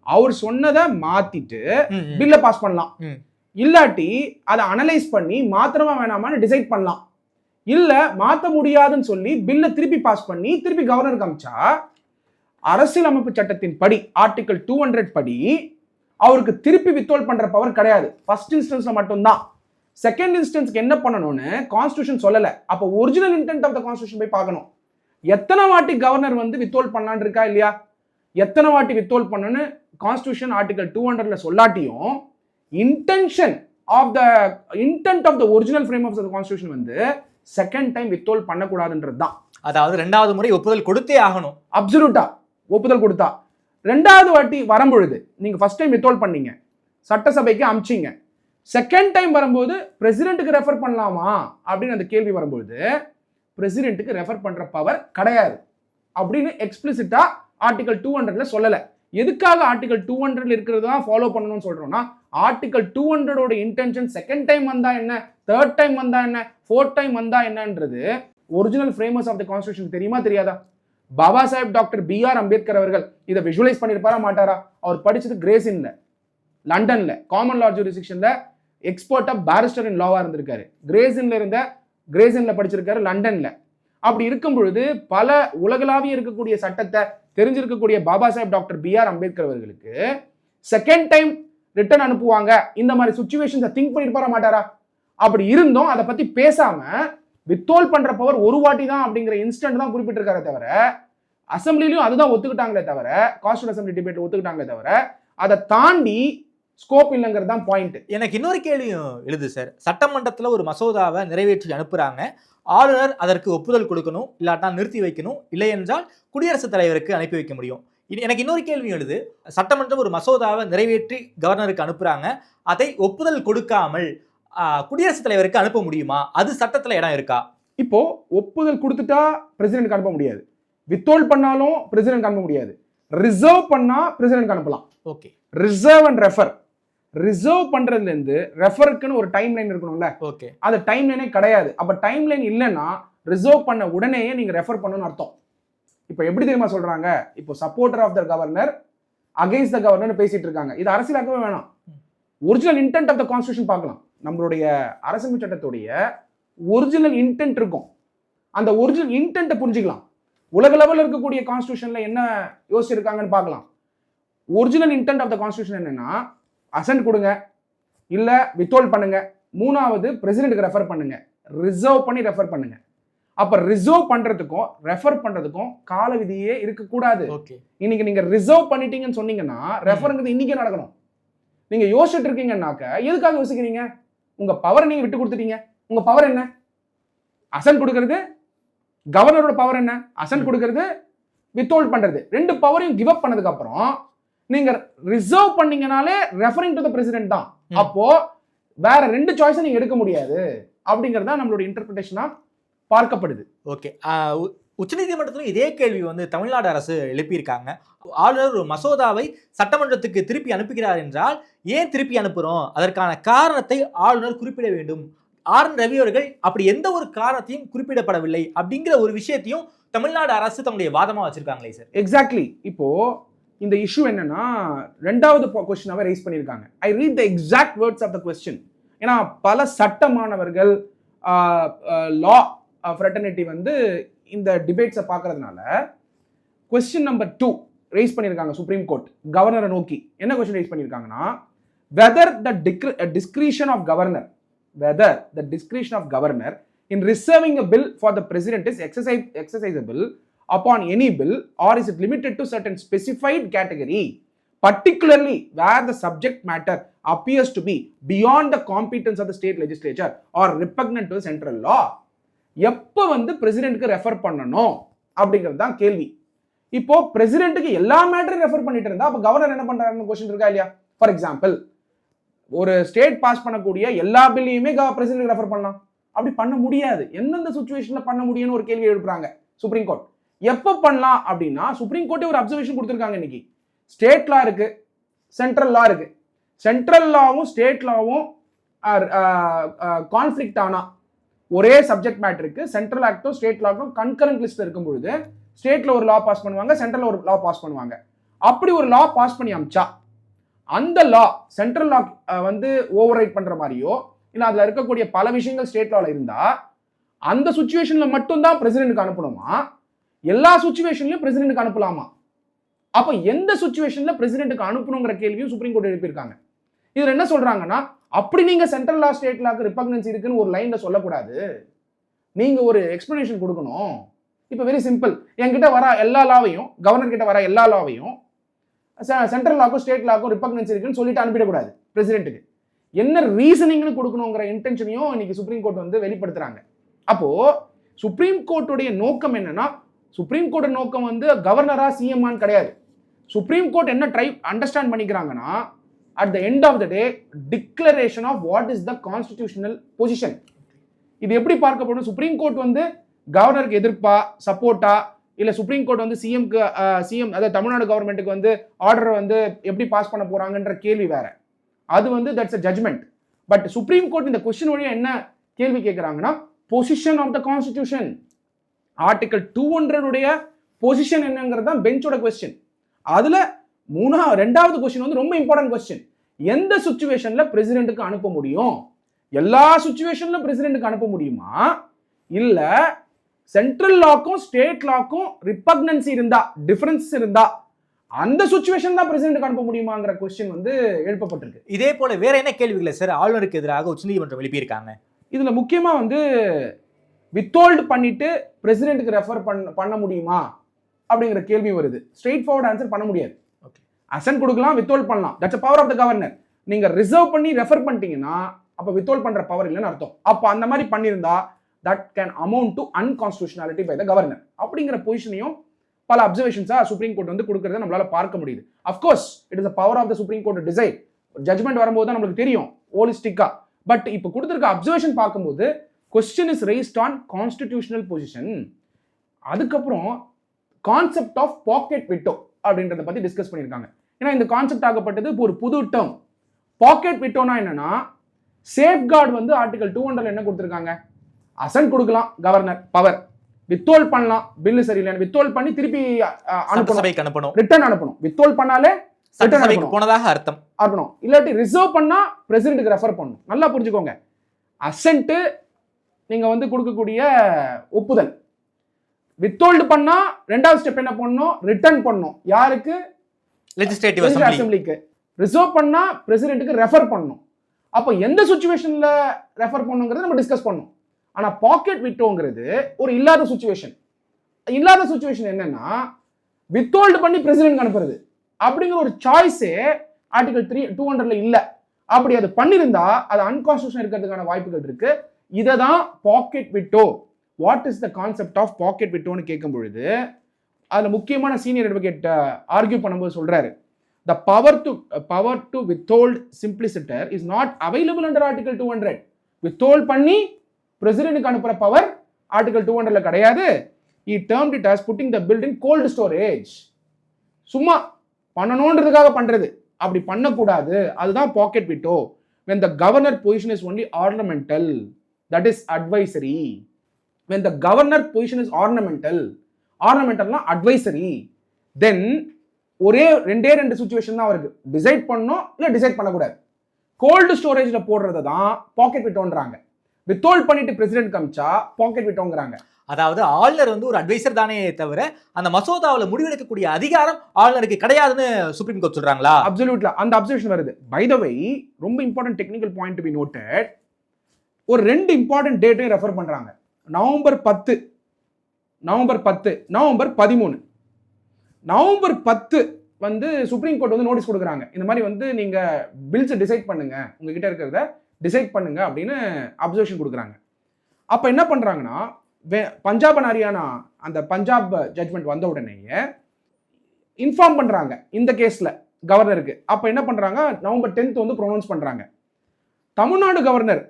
அவர் சொன்னதை மாத்திட்டு பில்ல பாஸ் பண்ணலாம். இல்லாட்டி அதை அனலைஸ் பண்ணி மாத்திரமா வேணாமான்னு டிசைட் பண்ணலாம். இல்ல மாத்த முடியாதுன்னு சொல்லி பில்ல திருப்பி பாஸ் பண்ணி திருப்பி கவர்னருக்கு அமிச்சா அரசியலமைப்பு சட்டத்தின் படி ஆர்டிகல் 200 படி அவருக்கு திருப்பி வித்ஹோல்ட் பண்ற பவர் கிடையாது. ஃபர்ஸ்ட் இன்ஸ்டன்ஸ்ல மட்டும்தான். செகண்ட் இன்ஸ்டன்ஸ்க்கு என்ன பண்ணணும்னு கான்ஸ்டியூஷன் சொல்லல. அப்போ original intent of the constitution போய் பார்க்கணும். எத்தனை வாட்டி கவர்னர் வந்து வித்ஹோல்ட் பண்ணலான்னு இருக்கா இல்லையா, எத்தனை வாட்டி வித்ஹோல்ட் பண்ணணும்னு கான்ஸ்டியூஷன் ஆர்டிகல் 200 சொல்லாட்டியும் intention of the intent of the original frame of the constitution வந்து செகண்ட் டைம் வித்ஹோல்ட் பண்ணக்கூடாதுன்றது தான். அதாவது 2வது முறை ஒப்புதல் கொடுத்தே ஆகணும். அப்சல்யூட்டா ஒப்புதல் கொடுத்தா. 2வது வாட்டி வரும்பொழுது நீங்க ஃபர்ஸ்ட் டைம் வித்ஹோல்ட் பண்ணீங்க, சட்டசபைக்கு அமிச்சிங்க, செகண்ட் டைம் வரும்போது பிரசிடென்ட்டுக்கு ரெஃபர் பண்ணலாமா அப்படின்னு அந்த கேள்வி வரும்போது பிரசிடென்ட்டுக்கு ரெஃபர் பண்ற பவர் கிடையாது அப்படின்னு எக்ஸ்பிளிசிட்டா ஆர்டிகல் 200ல சொல்லல. எதுக்காக ஆர்டிகல் 200 இருக்கிறது தான் ஃபாலோ பண்ணணும்னு சொல்றோம்னா, ஆர்டிகல் 200ஓட இன்டென்ஷன் செகண்ட் டைம் வந்தா என்ன, தேர்ட் டைம் வந்தா என்ன, ஃபோர்த் டைம் வந்தா என்னன்றது ஒரிஜினல் ஃப்ரேமர்ஸ் ஆஃப் தி கான்ஸ்டியூஷன் தெரியுமா தெரியாதா? Baba Saheb doctor B.R. அம்பேத்கர் அவர்கள் இதை விஷுவலைஸ் பண்ணியிருப்பாரா மாட்டாரா? அவர் படிச்சது கிரேசின்ல, லண்டன்ல, காமன் லா ஜூரிஸ்டிக்ஷன்ல எக்ஸ்பர்ட்டா பேரிஸ்டர் இன் லாவா இருந்திருக்காரு. கிரேசின்ல படிச்சிருக்காரு லண்டன்ல. அப்படி இருக்கும் பொழுது பல உலகளாவிய இருக்கக்கூடிய சட்டத்தை தெரிஞ்சிருக்கக்கூடிய பாபா சாஹேப் டாக்டர் B.R. அம்பேத்கர் அவர்களுக்கு செகண்ட் டைம் ரிட்டர்ன் அனுப்புவாங்க இந்த மாதிரி சுச்சுவேஷன்ஸை திங்க் பண்ணிருப்பாரா மாட்டாரா? அப்படி இருந்தும் அதை பத்தி பேசாம வித்ஹோல்ட் பண்ற பவர் ஒரு வாட்டி தான் அப்படிங்கிற இன்ஸ்டன்ட் தான் குறிப்பிட்டிருக்காரு தவிர, அசம்பிளிலையும் அதுதான் ஒத்துக்கிட்டாங்களே தவிர, கான்ஸ்டியூஷன் அசம்பிளி டிபேட் ஒத்துக்கிட்டாங்களே தவிர, அதை தாண்டி ஸ்கோப் இல்லைங்கிறது தான் பாயிண்ட். எனக்கு இன்னொரு கேள்வியும் எழுது சார். சட்டமன்றத்தில் ஒரு மசோதாவை நிறைவேற்றி அனுப்புறாங்க, ஆளுநர் அதற்கு ஒப்புதல் கொடுக்கணும், இல்லாட்டா நிறுத்தி வைக்கணும், இல்லை என்றால் குடியரசுத் தலைவருக்கு அனுப்பி வைக்க முடியும். எனக்கு இன்னொரு கேள்வி எழுது. சட்டமன்றம் ஒரு மசோதாவை நிறைவேற்றி கவர்னருக்கு அனுப்புறாங்க, அதை ஒப்புதல் கொடுக்காமல் குடியரசுத் தலைவருக்கு அனுப்ப முடியுமா? அது சட்டத்துல இடம் இருக்கா? இப்போ ஒப்புதல் கொடுத்துட்டா பிரசிடென்ட் அனுப்ப முடியாது, வித்ஹோல்ட் பண்ணாலும் பிரசிடென்ட் அனுப்ப முடியாது, ரிசர்வ் பண்ணா பிரசிடென்ட் அனுப்பலாம். Okay, reserve and refer. Reserve பண்றதுல இருந்து ரெஃபருக்குன்னு ஒரு டைம் லைன் இருக்கணும்ல. ஓகே, அது டைம் லைனே கிடையாது. அப்ப டைம் லைன் இல்லைன்னா ரிசர்வ் பண்ண உடனேயே நீங்க ரெஃபர் பண்ணணும்னு அர்த்தம். இப்போ எப்படி தெரியுமா சொல்றாங்க? இப்போ supporter of the governor against the governor பேசிட்டு இருக்காங்க. இது அரசியலாக்கவே வேணாம், original intent of the constitution பார்க்கலாம். நம்மளுடைய அரசியல் சட்டத்துடைய ஒரிஜினல் இன்டென்ட் இருக்கும், அந்த ஒரிஜினல் இன்டென்ட்டை புரிஞ்சுக்கலாம். உலக லெவலில் இருக்கக்கூடிய கான்ஸ்டியூஷன்ல என்ன யோசிச்சிருக்காங்கன்னு பார்க்கலாம். Original intent of the constitution என்னன்னா, அசென்ட் கொடுங்க, இல்ல வித்ஹோல்ட் பண்ணுங்க, 3வது பிரசிடென்ட்க்கு ரெஃபர் பண்ணுங்க, ரிசர்வ் பண்ணி ரெஃபர் பண்ணுங்க. அப்ப ரிசர்வ் பண்றதுக்கும் ரெஃபர் பண்றதுக்கும் கால விதியே இருக்கக்கூடாது. இன்னைக்கு நீங்க ரிசர்வ் பண்ணிட்டீங்கன்னு சொன்னீங்கன்னா ரெஃபருங்கிறது இன்னைக்கே நடக்கணும். நீங்க யோசிச்சுட்டு இருக்கீங்கன்னாக்க எதுக்காக யோசிக்கிறீங்க? உங்க பவரை நீங்க விட்டு கொடுத்துட்டீங்க. உங்க பவர் என்ன? அசென்ட் கொடுக்கறது. கவர்னரோட பவர் என்ன? அசென்ட் கொடுக்கறது, வித்ஹோல்ட் பண்றது. 2 பவரையும் கிவ் அப் பண்ணதுக்கு அப்புறம் நீங்க ரிசர்வ் பண்ணீங்கனாலே ரெஃபரிங் டு தி பிரசிடென்ட் தான். அப்போ வேற 2 சாய்ஸை நீங்க எடுக்க முடியாது அப்படிங்கறத நம்மளோட இன்டர்பிரேஷனா பார்க்கப்படுது. ஓகே, உச்சநீதிமன்றத்திலும் இதே கேள்வி தமிழ்நாடு அரசு எழுப்பியிருக்காங்க. ஆளுநர் ஒரு மசோதாவை சட்டமன்றத்துக்கு திருப்பி அனுப்புகிறார் என்றால் ஏன் திருப்பி அனுப்புறோம், அதற்கான காரணத்தை ஆளுநர் குறிப்பிட வேண்டும். R.N. ரவி அவர்கள் அப்படி எந்த ஒரு காரணத்தையும் குறிப்பிடப்படவில்லை அப்படிங்கிற ஒரு விஷயத்தையும் தமிழ்நாடு அரசு தன்னுடைய வாதமா வச்சிருக்காங்களே சார். எக்ஸாக்ட்லி. இப்போ இந்த இஷ்யூ என்னன்னா, 2வது क्वेश्चनவை ரைஸ் பண்ணிருக்காங்க. I read the exact words of the question. ஏன்னா பல சட்ட மாணவர்கள் லா ஃப்ரெட்டர்னிட்டி இந்த டிபேட்ஸை பார்க்கறதுனால क्वेश्चन நம்பர் 2 ரைஸ் பண்ணிருக்காங்க சுப்ரீம் கோர்ட் கவர்னரை நோக்கி. என்ன क्वेश्चन ரைஸ் பண்ணிருக்காங்கன்னா, whether the discretion of governor in reserving a bill for the president is exercisable upon any bill, or is it limited to certain specified category, particularly where the subject matter appears to be beyond the competence of the state legislature or repugnant to the central law. எப்போ பிரசிடென்ட்க்கு ரெஃபர் பண்ணணும் அப்படிங்கிறது தான் கேள்வி. இப்போ பிரசிடென்ட்க்கு எல்லா மேட்டரையும் ரெஃபர் பண்ணிட்டு இருந்தா அப்ப கவர்னர் என்ன பண்றாருன்னு क्वेश्चन இருக்கா இல்லையா? ஃபார் எக்ஸாம்பிள், ஒரு ஸ்டேட் பாஸ் பண்ணக்கூடிய எல்லா பில்லையுமே பிரசிடென்ட்க்கு ரெஃபர் பண்ணலாம். அப்படி பண்ண முடியாது. எந்தெந்த சிச்சுவேஷன்ல பண்ண முடியும்னு ஒரு கேள்வி எழுப்புறாங்க சுப்ரீம் கோர்ட். எப்போ பண்ணலாம் அப்படின்னா, சுப்ரீம் கோர்ட்டே ஒரு அப்சர்வேஷன் கொடுத்துருக்காங்க. இன்னைக்கு ஸ்டேட் லா இருக்கு, சென்ட்ரல் லா இருக்கு. சென்ட்ரல் லாவும் ஸ்டேட் லாவும் கான்ஃபிளிக்ட் ஆனா, ஒரே சப்ஜெக்ட் மேட்டருக்கு சென்ட்ரல் ஆக்டும் ஸ்டேட் லாக்கும் கன்கரண்ட் லிஸ்ட் இருக்கும் பொழுது ஸ்டேட்ல ஒரு லா பாஸ் பண்ணுவாங்க, சென்ட்ரல்ல ஒரு லா பாஸ் பண்ணுவாங்க. அப்படி ஒரு லா பாஸ் பண்ணி அமிச்சா அந்த லா சென்ட்ரல் லா ஓவர் ரைட் பண்ற மாதிரியோ இல்ல அதுல இருக்கக்கூடிய பல விஷயங்கள் ஸ்டேட் லால இருந்தா அந்த சிச்சுவேஷன்ல மட்டும் தான் பிரசிடென்ட்க்கு அனுப்பணுமா, எல்லா சிச்சுவேஷன்லயும் பிரசிடென்ட்க்கு அனுப்பலாமா? அப்ப எந்த சிச்சுவேஷன்ல பிரசிடென்ட்க்கு அனுப்பணுங்கிற கேள்வியும் சுப்ரீம் கோர்ட் எழுப்பியிருக்காங்க. இதுல என்ன சொல்றாங்கன்னா, அப்படி நீங்க சென்ட்ரல் லா ஸ்டேட் லாக்கு ரிபக்னன்சி இருக்குன்னு ஒரு லைன்ல சொல்லக்கூடாது, நீங்க ஒரு எக்ஸ்பிளனேஷன் கொடுக்கணும். இப்போ வெரி சிம்பிள், என்கிட்ட வர எல்லா லாவையும், கவர்னர் கிட்ட வர எல்லா லாவையும் சென்ட்ரல் லாக்கும் ஸ்டேட் லாக்கும் ரிபக்னன்சி இருக்குன்னு சொல்லிட்டு அனுப்பிடக்கூடாது பிரசிடென்ட்டுக்கு. என்ன ரீசனிங்னு கொடுக்கணுங்கிற இன்டென்ஷனையும் இன்னைக்கு சுப்ரீம் கோர்ட் வந்து வெளிப்படுத்துறாங்க. அப்போ சுப்ரீம் கோர்ட்டுடைய நோக்கம் என்னன்னா, சுப்ரீம் கோர்ட் நோக்கம் வந்து கவர்னரா சிஎம்ஆன்னு கிடையாது. சுப்ரீம் கோர்ட் என்ன அண்டர்ஸ்டாண்ட் பண்ணிக்கிறாங்கன்னா, at the end of the day declaration of what is the constitutional position. இது எப்படி பார்க்கப்படும்? சுப்ரீம் கோர்ட் வந்து கவர்னருக்கு எதிர்ப்பா, சப்போர்ட்டா, இல்ல சுப்ரீம் கோர்ட் வந்து சிஎம் அதாவது தமிழ்நாடு கவர்மெண்ட்டுக்கு வந்து ஆர்டர் வந்து எப்படி பாஸ் பண்ண போறாங்கன்ற கேள்வி வேற. அது வந்து that's a judgment. But supreme court இந்த கொஸ்டின் வழியா என்ன கேள்வி கேட்கறாங்கன்னா, position of the constitution, article 200 உடைய பொசிஷன் என்னங்கிறது தான் பெஞ்சோட கொஸ்டின். அதுல ரெண்டாவது கொஸ்டின் வந்து ரொம்ப இம்பார்ட்டன்ட் கொஸ்டின். எந்த சிச்சுவேஷன்ல பிரசிடென்ட்டுக்கு அனுப்ப முடியும்? எல்லா சிச்சுவேஷன்ல பிரசிடென்ட்டுக்கு அனுப்ப முடியுமா, இல்ல சென்ட்ரல் லாக்கும் ஸ்டேட் லாக்கும் ரிபக்னன்சி இருந்தா, டிஃபரன்ஸ் இருந்தா அந்த சிச்சுவேஷன் தான் பிரசிடென்ட்டுக்கு அனுப்ப முடியுமாங்கிற கொஸ்டின் வந்து எழுப்பப்பட்டிருக்கு. இதே போல வேற என்ன கேள்விகளை சார் ஆளுநருக்கு எதிராக உச்சநீதிமன்றம் எழுப்பியிருக்காங்க? இதுல முக்கியமா வந்து வித்ஹோல்டு பண்ணிட்டு பிரசிடென்ட்டுக்கு ரெஃபர் பண்ண முடியுமா அப்படிங்கிற கேள்வி வருது. ஸ்ட்ரெயிட் ஃபார்வர்ட் ஆன்சர் பண்ண முடியாது. அசன்ட் கொடுக்கலாம், வித்ஹோல்ட் பண்ணலாம். That's a power of the governor. நீங்க ரிசர்வ் பண்ணி ரெஃபர் பண்ணிட்டீங்கன்னா அப்ப வித்ஹோல்ட் பண்ற பவர் இல்லைன்னு அர்த்தம். அப்ப அந்த மாதிரி பண்ணியிருந்தா that can amount to unconstitutionality by the governor அப்படிங்கிற பொசிஷனையும் பல அப்சர்வேஷன்ஸா சுப்ரீம் கோர்ட் வந்து கொடுக்கறத நம்மளால பார்க்க முடியுது. Of course it is a power of the supreme court decide. Judgment வரும்போது தான் நம்மளுக்கு தெரியும் ஹோலிஸ்டிக்கா. பட் இப்போ கொடுத்துருக்க அப்சர்வேஷன் பார்க்கும்போது question is raised on constitutional position. அதுக்கப்புறம் கான்செப்ட் ஆஃப் பாக்கெட் விட்டோ அப்படின்றத பத்தி டிஸ்கஸ் பண்ணியிருக்காங்க. ஏன்னா இந்த கான்செப்ட் ஆகப்பட்டது இப்போ ஒரு புது டேர்ம். பாக்கெட் விட்டோனா என்னன்னா, சேஃப்கார்டு வந்து ஆர்டிகல் 200 என்ன கொடுத்துருக்காங்க, அசன்ட் கொடுக்கலாம் கவர்னர் பவர், வித்ஹோல்ட் பண்ணலாம் பில்லு சரியில்லைன்னு வித்ஹோல்ட் பண்ணி திருப்பி அனுப்பணும், ரிட்டர்ன் அனுப்பணும். வித்ஹோல்ட் பண்ணாலே சட்டசபைக்கு போனதாக அர்த்தம் அனுப்பணும். இல்லாட்டி ரிசர்வ் பண்ணா பிரசிடென்ட்டுக்கு ரெஃபர் பண்ணணும். நல்லா புரிஞ்சுக்கோங்க. அசன்ட் நீங்க வந்து கொடுக்கக்கூடிய ஒப்புதல். வித்ஹோல்ட் பண்ணா ரெண்டாவது ஸ்டெப் என்ன பண்ணணும், ரிட்டர்ன் பண்ணணும். யாருக்கு? லெஜிஸ்லேட்டிவ் அசெம்பிளிக்கு. ரிசர்வ் பண்ணா பிரசிடென்ட்டுக்கு ரெஃபர் பண்ணணும். அப்போ எந்த சிச்சுவேஷன்ல ரெஃபர் பண்ணுங்கிறத நம்ம டிஸ்கஸ் பண்ணணும். ஆனா பாக்கெட் விட்டோங்கிறது ஒரு இல்லாத சிச்சுவேஷன். இல்லாத சிச்சுவேஷன் என்னன்னா, வித்ஹோல்ட் பண்ணி பிரசிடென்ட் அனுப்புறது அப்படிங்கிற ஒரு சாய்ஸே ஆர்டிகல் 200 இல்ல. அப்படி அது பண்ணிருந்தா அது அன்கான்ஸ்டிடியூஷனல் இருக்கிறதுக்கான வாய்ப்புகள் இருக்கு. இதை தான் pocket veto. What is the concept of pocket விட்டோன்னு கேட்கும் பொழுது அதுல முக்கியமான சீனியர் அட்வொகேட் ஆர்கியூ பண்ணும்போது சொல்றாரு, the power to withhold simpliciter is not available under article 200. withhold பண்ணி பிரசிடென்ட்க்கு அனுப்புற பவர் ஆர்டிகல் 200ல கிடையாது. he termed it as putting the bill in cold storage. சும்மா பண்ணணும்ன்றதுக்காக பண்றது, அப்படி பண்ணக்கூடாது. அதுதான் பாக்கெட் விட்டோ. when the governor position is only ornamental, that is advisory. when the governor position is ornamentalனா advisory, then ரெண்டு சிச்சுவேஷன் தான் அவருக்கு டிசைட் பண்ணணும், இல்ல டிசைட் பண்ணக்கூடாது. கோல்டு ஸ்டோரேஜ்ல போடுறத தான் பாக்கெட் விட்டோன்றாங்க. வித்ஹோல்ட் பண்ணிட்டு பிரசிடென்ட் காமிச்சா பாக்கெட் விட்டோங்கிறாங்க. அதாவது ஆளுநர் வந்து ஒரு அட்வைசர் தானே தவிர அந்த மசோதாவில் முடிவெடுக்கக்கூடிய அதிகாரம் ஆளுநருக்கு கிடையாதுன்னு சுப்ரீம் கோர்ட் சொல்றாங்களா? அப்சல்யூட்லி அந்த அப்சர்வேஷன் வருது. பை த வே, ரொம்ப important technical point to be noted. ஒரு ரெண்டு இம்பார்ட்டன்ட் டேட்டையும் ரெஃபர் பண்றாங்க. November 10, November 13. நவம்பர் 10 வந்து சுப்ரீம் கோர்ட் வந்து நோட்டீஸ் கொடுக்குறாங்க. இந்த மாதிரி வந்து நீங்க பில்ஸ் டிசைட் பண்ணுங்க, உங்ககிட்ட இருக்கிறத டிசைட் பண்ணுங்க அப்படின்னு அப்சர்வேஷன் கொடுக்குறாங்க. அப்ப என்ன பண்றாங்கன்னா, பஞ்சாப் அண்ட் ஹரியானா அந்த பஞ்சாப் ஜட்மெண்ட் வந்த உடனேயே இன்ஃபார்ம் பண்றாங்க இந்த கேஸ்ல கவர்னருக்கு. அப்ப என்ன பண்றாங்க, நவம்பர் 10 வந்து ப்ரொனவுன்ஸ் பண்றாங்க. தமிழ்நாடு கவர்னர்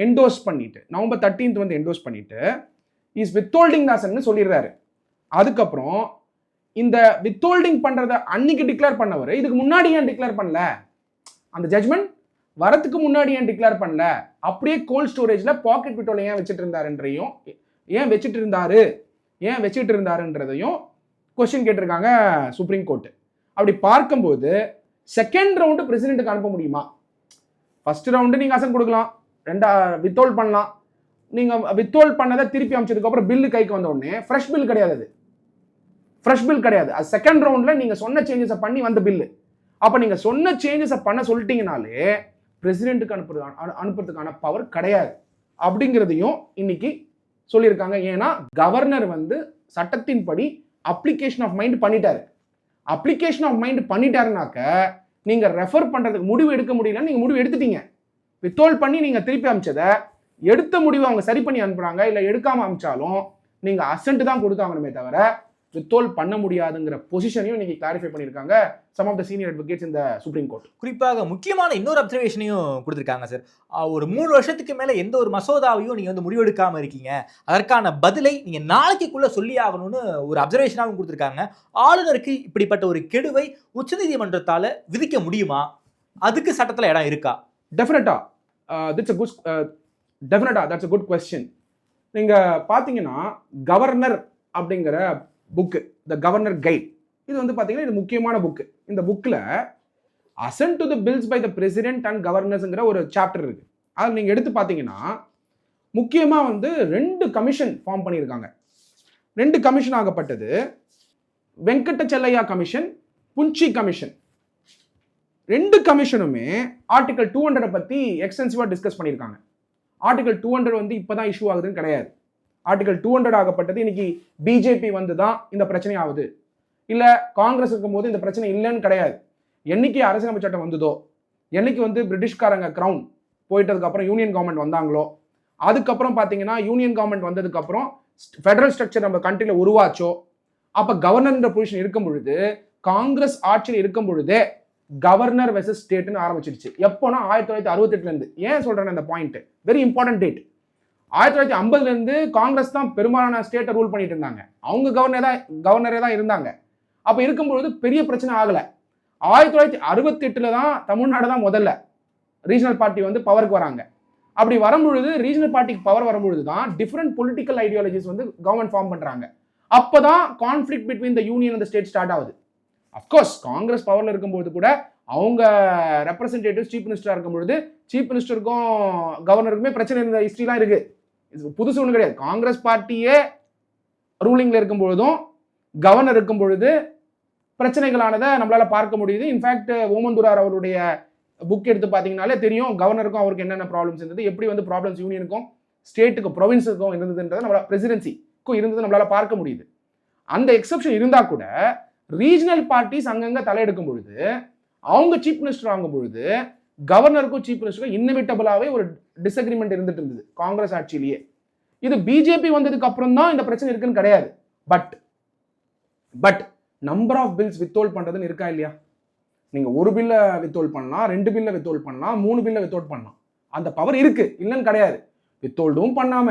என்டோஸ் பண்ணிட்டு நவம்பர் 13 வந்து என்டோஸ் பண்ணிட்டு இஸ் வித்ஹோல்டிங் தாசன்னு சொல்லிடுறாரு. அதுக்கப்புறம் இந்த வித்ஹோல்டிங் பண்றத அன்னைக்கு டிக்ளேர் பண்ணவர் இதுக்கு முன்னாடி ஏன் டிக்ளேர் பண்ணல, அந்த ஜட்மெண்ட் வரதுக்கு முன்னாடி ஏன் டிக்ளேர் பண்ணல, அப்படியே கோல்ட் ஸ்டோரேஜ்ல பாக்கெட் விட்டோல ஏன் வச்சுட்டு இருந்தாருன்றதையும் ஏன் வச்சுட்டு இருந்தாருன்றதையும் கொஸ்டின் கேட்டிருக்காங்க சுப்ரீம் கோர்ட். அப்படி பார்க்கும்போது செகண்ட் ரவுண்டு பிரசிடென்ட்டுக்கு அனுப்ப முடியுமா? ஃபர்ஸ்ட் ரவுண்டு நீங்க அசன் கொடுக்கலாம், வித்ஹோல்ட் பண்ணலாம். நீங்க வித்ஹோல்ட் பண்ணதை திருப்பி அமைச்சதுக்கு அப்புறம் பில்லு கைக்கு வந்த உடனே ஃப்ரெஷ் பில் கிடையாது, அது ஃப்ரெஷ் பில் கிடையாது. அது செகண்ட் ரவுண்ட்ல நீங்க சொன்ன சேஞ்சஸை பண்ணி வந்த பில்லு. அப்ப நீங்க சொன்ன சேஞ்சஸை பண்ண சொல்லிட்டீங்கனாலே பிரசிடென்ட்டுக்கு அனுப்புறதுக்கான பவர் கிடையாது அப்படிங்கிறதையும் இன்னைக்கு சொல்லியிருக்காங்க. ஏன்னா கவர்னர் வந்து சட்டத்தின்படி அப்ளிகேஷன் ஆஃப் மைண்ட் பண்ணிட்டாரு. அப்ளிகேஷன் ஆஃப் மைண்ட் பண்ணிட்டாருனாக்க நீங்க ரெஃபர் பண்றதுக்கு முடிவு எடுக்க முடியல, நீங்க முடிவு எடுத்துட்டீங்க. வித்ஹோல்ட் பண்ணி நீங்கள் திருப்பி அமிச்சதை எடுத்த முடிவு அவங்க சரி பண்ணி அனுப்புகிறாங்க, இல்லை எடுக்காமல் அமிச்சாலும் நீங்கள் அசென்ட் தான் கொடுத்தாங்கணுமே தவிர வித்ஹோல்ட் பண்ண முடியாதுங்கிற பொசிஷனையும் இன்னைக்கு கிளாரிஃபை பண்ணியிருக்காங்க some of the senior advocates இந்த சுப்ரீம் கோர்ட். குறிப்பாக முக்கியமான இன்னொரு அப்சர்வேஷனையும் கொடுத்துருக்காங்க சார். ஒரு 3 வருஷத்துக்கு மேலே எந்த ஒரு மசோதாவையும் நீங்கள் வந்து முடிவெடுக்காமல் இருக்கீங்க, அதற்கான பதிலை நீங்கள் நாளைக்குள்ளே சொல்லி ஆகணும்னு ஒரு அப்சர்வேஷனாகவும் கொடுத்துருக்காங்க. ஆளுநருக்கு இப்படிப்பட்ட ஒரு கெடுவை உச்சநீதிமன்றத்தால் விதிக்க முடியுமா? அதுக்கு சட்டத்தில் இடம் இருக்கா? டெஃபினட்டா தட்ஸ் அ குட் கொஸ்டின். நீங்கள் பார்த்தீங்கன்னா கவர்னர் அப்படிங்கிற புக்கு, த கவர்னர் கைட், இது வந்து பார்த்தீங்கன்னா இது முக்கியமான புக்கு. இந்த புக்கில் assent to the bills by the president and கவர்னர்ஸ்ங்கிற ஒரு சாப்டர் இருக்கு. அதில் நீங்கள் எடுத்து பார்த்தீங்கன்னா முக்கியமாக வந்து 2 கமிஷன் ஃபார்ம் பண்ணியிருக்காங்க. 2 commission ஆகப்பட்டது Venkata Chellaiah commission, Punji commission. 2 கமிஷனுமே article 200 பற்றி எக்ஸ்டென்சிவாக டிஸ்கஸ் பண்ணியிருக்காங்க. ஆர்டிகல் 200 வந்து இப்போ தான் இஷ்யூ ஆகுதுன்னு கிடையாது. ஆர்டிகல் 200 ஆகப்பட்டது இன்னைக்கு பிஜேபி வந்து தான் இந்த பிரச்சனை ஆகுது, இல்லை காங்கிரஸ் இருக்கும்போது இந்த பிரச்சனை இல்லைன்னு கிடையாது. என்னைக்கு அரசியலமைப்பு சட்டம் வந்ததோ, என்னைக்கு வந்து பிரிட்டிஷ்காரங்க கிரவுன் போயிட்டதுக்கப்புறம் யூனியன் கவர்மெண்ட் வந்தாங்களோ, அதுக்கப்புறம் பார்த்தீங்கன்னா யூனியன் கவர்மெண்ட் வந்ததுக்கப்புறம் ஃபெடரல் ஸ்ட்ரக்சர் நம்ம கண்ட்ரியில் உருவாச்சோ, அப்போ கவர்னர்ன்ற பொசிஷன் இருக்கும் பொழுது, காங்கிரஸ் ஆட்சியில் இருக்கும் பொழுதே கவர்னர் வெர்சஸ் ஸ்டேட்னு ஆரம்பிச்சிருச்சு. எப்போனா 1968 ஏன் சொல்றேன் அந்த point, very important date. 1950 Congress தான் பெரும்பாலான ஸ்டேட்டை ரூல் பண்ணிட்டு இருந்தாங்க. அவங்க கவர்னரே தான் இருந்தாங்க. அப்போ இருக்கும்பொழுது பெரிய பிரச்சனை ஆகலை. 1968 தான் தமிழ்நாடு தான் முதல்ல ரீஜனல் பார்ட்டி வந்து பவருக்கு வராங்க. அப்படி வரும்பொழுது ரீஜனல் பார்ட்டிக்கு பவர் வரும்பொழுது தான் டிஃப்ரெண்ட் பொலிட்டிக்கல் ஐடியாலஜிஸ் வந்து கவர்மெண்ட் ஃபார்ம் பண்றாங்க. அப்போதான் conflict between the union and the state start ஆகுது. அஃப்கோர்ஸ் காங்கிரஸ் பவர்ல இருக்கும்போது கூட அவங்க ரெப்ரசன்டேட்டிவ் சீஃப் மினிஸ்டரா இருக்கும்பொழுது சீஃப் மினிஸ்டருக்கும் கவர்னருக்குமே பிரச்சனை இருந்த ஹிஸ்டரிலாம் இருக்கு. புதுசு ஒன்றும் கிடையாது. காங்கிரஸ் பார்ட்டியே ரூலிங்ல இருக்கும் பொழுதும் கவர்னர் இருக்கும் பொழுது பிரச்சனைகளானதை நம்மளால பார்க்க முடியுது. இன்ஃபேக்ட் ஓமந்தூரார் அவருடைய புக் எடுத்து பார்த்தீங்கன்னாலே தெரியும் கவர்னருக்கும் அவருக்கு என்னென்ன ப்ராப்ளம்ஸ் இருந்தது, எப்படி வந்து ப்ராப்ளம்ஸ் யூனியனுக்கும் ஸ்டேட்டுக்கும் ப்ரொவின்ஸுக்கும் இருந்ததுன்றதை நம்மளால பிரசிடென்சிக்கும் இருந்தது நம்மளால பார்க்க முடியுது. அந்த எக்ஸப்ஷன் இருந்தா கூட ரீஜனல் பார்ட்டிஸ் அங்கங்க தலையெடுக்கும் பொழுது, அவங்க சீஃப் மினிஸ்டர் ஆகும் பொழுது கவர்னருக்கும் சீஃப் மினிஸ்டருக்கும் இன்னவிட்டபிளாவே ஒரு டிஸ்அக்ரிமெண்ட் இருந்துட்டு இருந்தது காங்கிரஸ் ஆட்சியிலேயே. இது பிஜேபி வந்ததுக்கு அப்புறம் தான் இந்த பிரச்சனை இருக்குன்னு கிடையாது. But number of bills withhold பண்றதுன்னு இருக்கா இல்லையா? நீங்க ஒரு பில்ல வித்ஹோல்ட் பண்ணலாம், 2 பில்ல வித்ஹோல்ட் பண்ணலாம், 3 பில்ல வித்ஹோல்ட் பண்ணலாம். அந்த பவர் இருக்கு, இல்லைன்னு கிடையாது. வித்ஹோல்டும் பண்ணாம,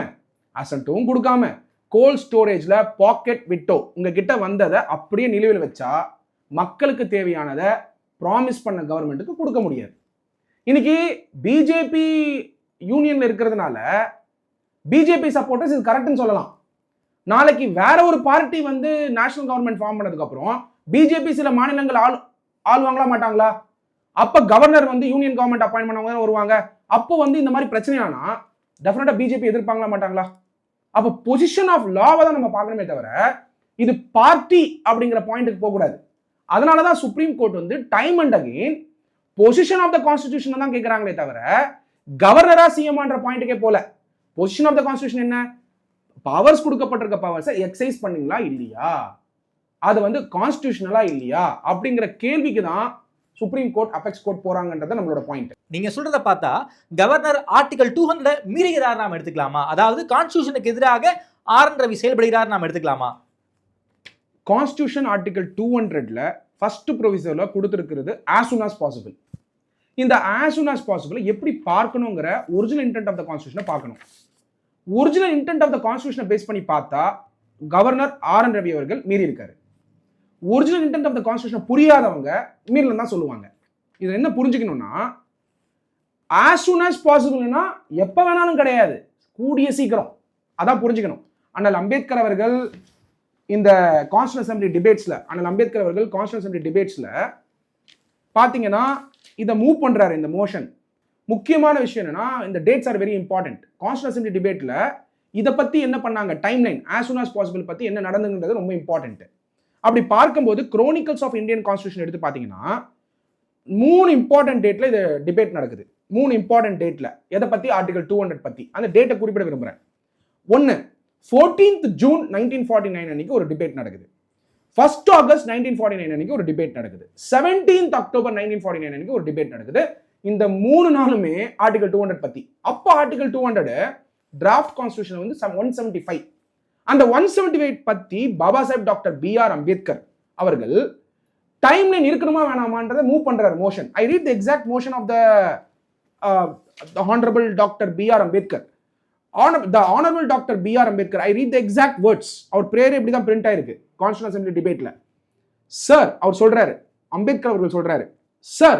அசென்ட்டும் கொடுக்காம, கோல்ட் ஸ்டோரேஜ்ல பாக்கெட் விட்டோ உங்ககிட்ட வந்ததை அப்படியே நிலுவையில் வச்சா மக்களுக்கு தேவையானதை ப்ராமிஸ் பண்ண கவர்மெண்ட்டுக்கு கொடுக்க முடியாது. இன்னைக்கு பிஜேபி யூனியன்ல இருக்கிறதுனால பிஜேபி சப்போர்ட்டர்ஸ் இது கரெக்ட்னு சொல்லலாம். நாளைக்கு வேற ஒரு பார்ட்டி வந்து நேஷனல் கவர்மெண்ட் ஃபார்ம் பண்ணதுக்கு அப்புறம் பிஜேபி சில மாநிலங்கள் ஆளுவாங்களா மாட்டாங்களா? அப்ப கவர்னர் வந்து யூனியன் கவர்மெண்ட் அப்பாயின்ட் பண்ணவங்க வருவாங்க. அப்போ வந்து இந்த மாதிரி பிரச்சனையானா டெஃபினட்டா பிஜேபி எதிர்ப்பாங்களா மாட்டாங்களா? அப்ப பொசிஷன் ஆஃப் லாவை தான் நம்ம பார்க்கணுமே தவிர இது பார்ட்டி அப்படிங்கிற பாயிண்ட்டுக்கு போகக்கூடாது. அதனாலதான் சுப்ரீம் கோர்ட் வந்து time and again position of the constitution தான் கேட்கிறாங்களே தவிர கவர்னரா சிஎம்ன்ற பாயிண்ட்டுக்கே போல. பொசிஷன் ஆஃப் த கான்ஸ்டிடியூஷன் என்ன? பவர்ஸ் கொடுக்கப்பட்டிருக்க பவர்ஸை எக்ஸைஸ் பண்ணீங்களா இல்லையா, அது வந்து கான்ஸ்டிடியூஷனலா இல்லையா அப்படிங்கிற கேள்விக்கு தான் சுப்ரீம் கோர்ட் அபெக்ஸ் கோர்ட் போறாங்கன்றத நம்மளோட பாயிண்ட். நீங்க சொல்றத பார்த்தா கவர்னர் ஆர்டிகல் 200 மீறுகிறார் நாம எடுத்துக்கலாமா? அதாவது கான்ஸ்டிடியூஷனுக்கு எதிராக ஆர் ரவி செயல்படுகிறார் நாம எடுத்துக்கலாமா? கான்ஸ்டிடியூஷன் ஆர்டிகல் 200ல ஃபர்ஸ்ட் ப்ரொவிசர்ல கொடுத்திருக்கிறது as soon as possible. இந்த as soon as possible எப்படி பார்க்கணுங்கிற ஒரிஜினல் இன்டென்ட் ஆஃப் த கான்ஸ்டிடியூஷனை பார்க்கணும். ஒரிஜினல் இன்டென்ட் ஆஃப் த கான்ஸ்டிடியூஷனை பேஸ் பண்ணி பார்த்தா கவர்னர் ஆர் ரவி அவர்கள் மீறி இருக்காரு. Original intent of the constitution புரியாதவங்க மீறலன்னு தான் சொல்லுவாங்க. இது என்ன புரிஞ்சுக்கணும்னா as soon as possibleனா எப்ப வேணாலும் கிடையாது, கூடிய சீக்கிரம். அதான் புரிஞ்சுக்கணும். அண்ணல் அம்பேத்கர் அவர்கள் இந்த கான்ஸ்டிடியூஷன் அசெம்பிளி டிபேட்ஸ்ல பாத்தீங்கன்னா இதை மூவ் பண்றாரு இந்த மோஷன். முக்கியமான விஷயம் என்னன்னா இந்த dates are very important. Constitution assembly டிபேட்ல இதை பத்தி என்ன பண்ணாங்க, timeline as soon as possible பத்தி என்ன நடந்துங்கிறது ரொம்ப இம்பார்ட்டன்ட். அப்படி பார்க்கும்போது குரோனிக்கல்ஸ் ஆஃப் இந்தியன் கான்ஸ்டிடியூஷன் எடுத்து பார்த்தீங்கன்னா 3 இம்பார்ட்டன்ட் டேட்ல இது டிபேட் நடக்குது. 3 இம்பார்ட்டன்ட் டேட்ல எதை பத்தி? ஆர்டிகல் 200 பத்தி. அந்த டேட்டை குறிப்பிட விரும்புறேன். 1 14th June 1949 அன்னைக்கு ஒரு டிபேட் நடக்குது. 1st August 1949 அன்னைக்கு ஒரு டிபேட் நடக்குது. 17th October 1949 அன்னைக்கு ஒரு டிபேட் நடக்குது. இந்த 3 நாளுமே ஆர்டிகல் 200 பத்தி. அப்போ ஆர்டிகல் 200 டிராஃப்ட் கான்ஸ்டிடியூஷன் வந்து 175. அந்த 175 பத்தி பாபா சாஹிப் டாக்டர் B.R. அம்பேத்கர் அவர்கள் டைம்லைன் இருக்கணுமா வேணாமான்றதை மூவ் பண்றாரு motion. I read the exact motion of the honourable doctor B.R. Ambedkar. The honorable Dr. B.R. Ambedkar, I read the exact words. அவர் பிரேயர் இப்படி தான் பிரிண்ட் ஆயிருக்கு கான்ஸ்டிடியூஷன் அசெம்பிளி டிபேட்ல. சார் அவர் சொல்றாரு, அம்பேத்கர் அவர்கள் சொல்றாரு, sir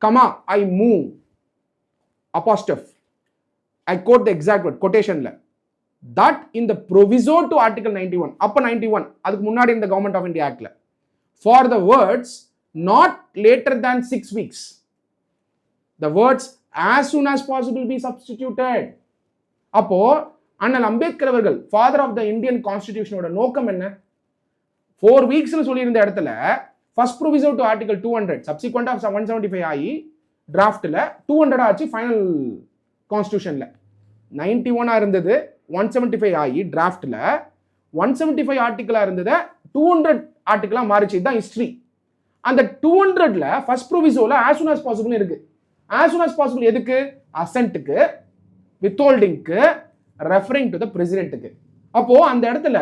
comma I move apostrophe, I quote the exact word quotationல, that in the proviso to article 91, அப்ப 91 அதுக்கு முன்னாடி இந்த கவர்மெண்ட் ஆஃப் இந்தியா ஆக்ட்ல, for the words not later than 6 weeks, the words as soon as possible be substituted. அப்போ அண்ணல் அம்பேத்கர் அவர்கள் ஃபாதர் ஆஃப் த இந்தியன் கான்ஸ்டிடியூஷனோட நோக்கம் என்ன? 4 வீக்ஸ்னு சொல்லியிருந்த இடத்துல first proviso to article 200 subsequent of 175 ஆகி டிராஃப்ட்ல 200 ஆச்சு ஃபைனல் கான்ஸ்டிடியூஷன்ல. 91 இருந்தது 175 ஆகி டிராஃப்ட்ல 175 ஆர்டிகலா இருந்தது 200 ஆர்டிகலா மாறிச்சு. இதுதான் ஹிஸ்டரி. அந்த 200ல first ப்ரொவிசோல as soon as possible இருக்கு. as soon as possible எதுக்கு? அசென்ட்டுக்கு, வித்ஹோல்டிங்க்கு, ரெஃபரிங் டு த பிரசிடென்ட்டுக்கு. அப்போ அந்த இடத்துல